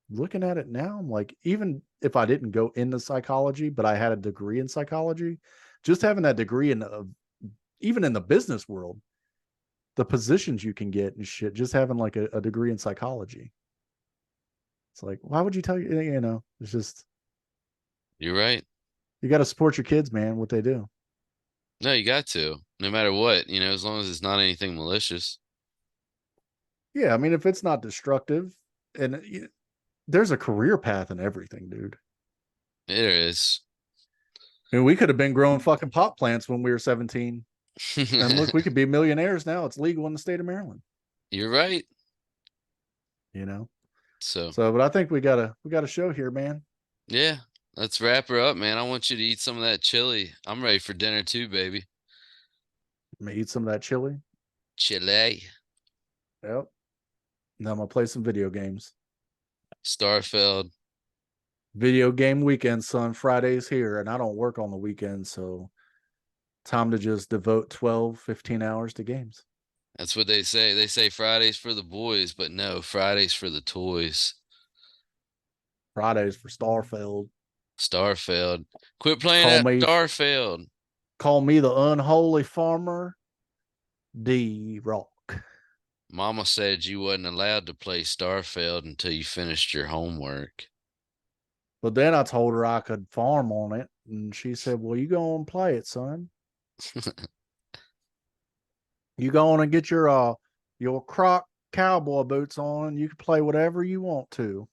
looking at it now, I'm like, even if I didn't go into psychology, but I had a degree in psychology, just having that degree even in the business world, the positions you can get and shit, just having like a degree in psychology. It's like, why would you tell you, it's just. You're right. You got to support your kids, man, what they do. No, you got to, no matter what, as long as it's not anything malicious. Yeah. I mean, if it's not destructive, and there's a career path in everything, dude. There is. And we could have been growing fucking pot plants when we were 17. And look, we could be millionaires now. It's legal in the state of Maryland. You're right. So, but I think we got a show here, man. Yeah. Let's wrap her up, man. I want you to eat some of that chili. I'm ready for dinner too, baby. I'm gonna eat some of that chili. Chili. Yep. Now I'm gonna play some video games. Starfield. Video game weekend, son. Friday's here, and I don't work on the weekend, so time to just devote 12, 15 hours to games. That's what they say. They say Fridays for the boys, but no, Fridays for the toys. Fridays for Starfield. Starfield. Quit playing at Starfield. Call me the unholy farmer, D-Rock. Mama said you wasn't allowed to play Starfield until you finished your homework. But then I told her I could farm on it, and she said, well, you go and play it, son. You go on and get your Croc cowboy boots on. You can play whatever you want to.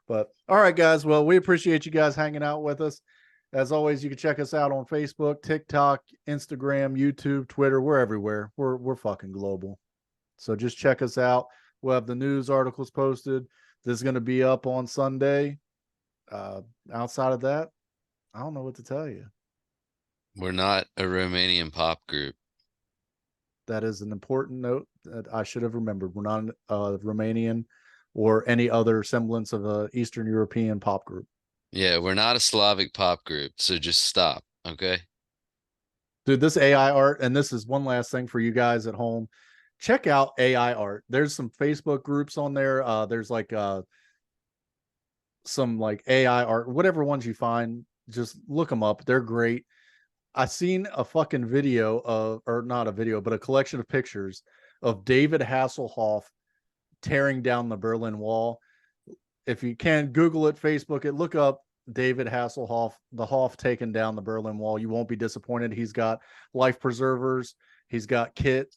But all right, guys. Well, we appreciate you guys hanging out with us. As always, you can check us out on Facebook, TikTok, Instagram, YouTube, Twitter. We're everywhere. We're fucking global. So just check us out. We'll have the news articles posted. This is going to be up on Sunday. Outside of that, I don't know what to tell you. We're not a Romanian pop group. That is an important note that I should have remembered. We're not Romanian or any other semblance of a Eastern European pop group. Yeah, we're not a Slavic pop group, so just stop, okay? Dude, this AI art, and this is one last thing for you guys at home. Check out AI art. There's some Facebook groups on there. There's like some like AI art, whatever ones you find, just look them up. They're great. I seen a fucking video or not a video, but a collection of pictures of David Hasselhoff tearing down the Berlin Wall. If you can Google it, Facebook it, look up David Hasselhoff, the Hoff taking down the Berlin Wall. You won't be disappointed. He's got life preservers. He's got kit.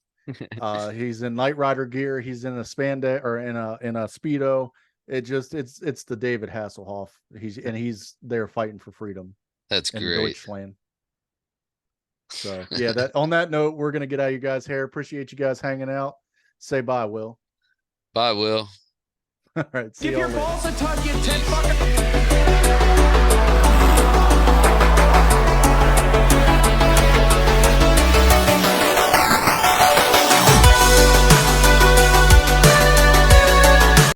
He's in Knight Rider gear. He's in a spandex or in a Speedo. It's the David Hasselhoff. He's there fighting for freedom. That's in great. Deutschland. So yeah, on that note, we're gonna get out of you guys' hair. Appreciate you guys hanging out. Say bye, Will. Bye, Will. All right. Give your balls a tug, you 10 fucking.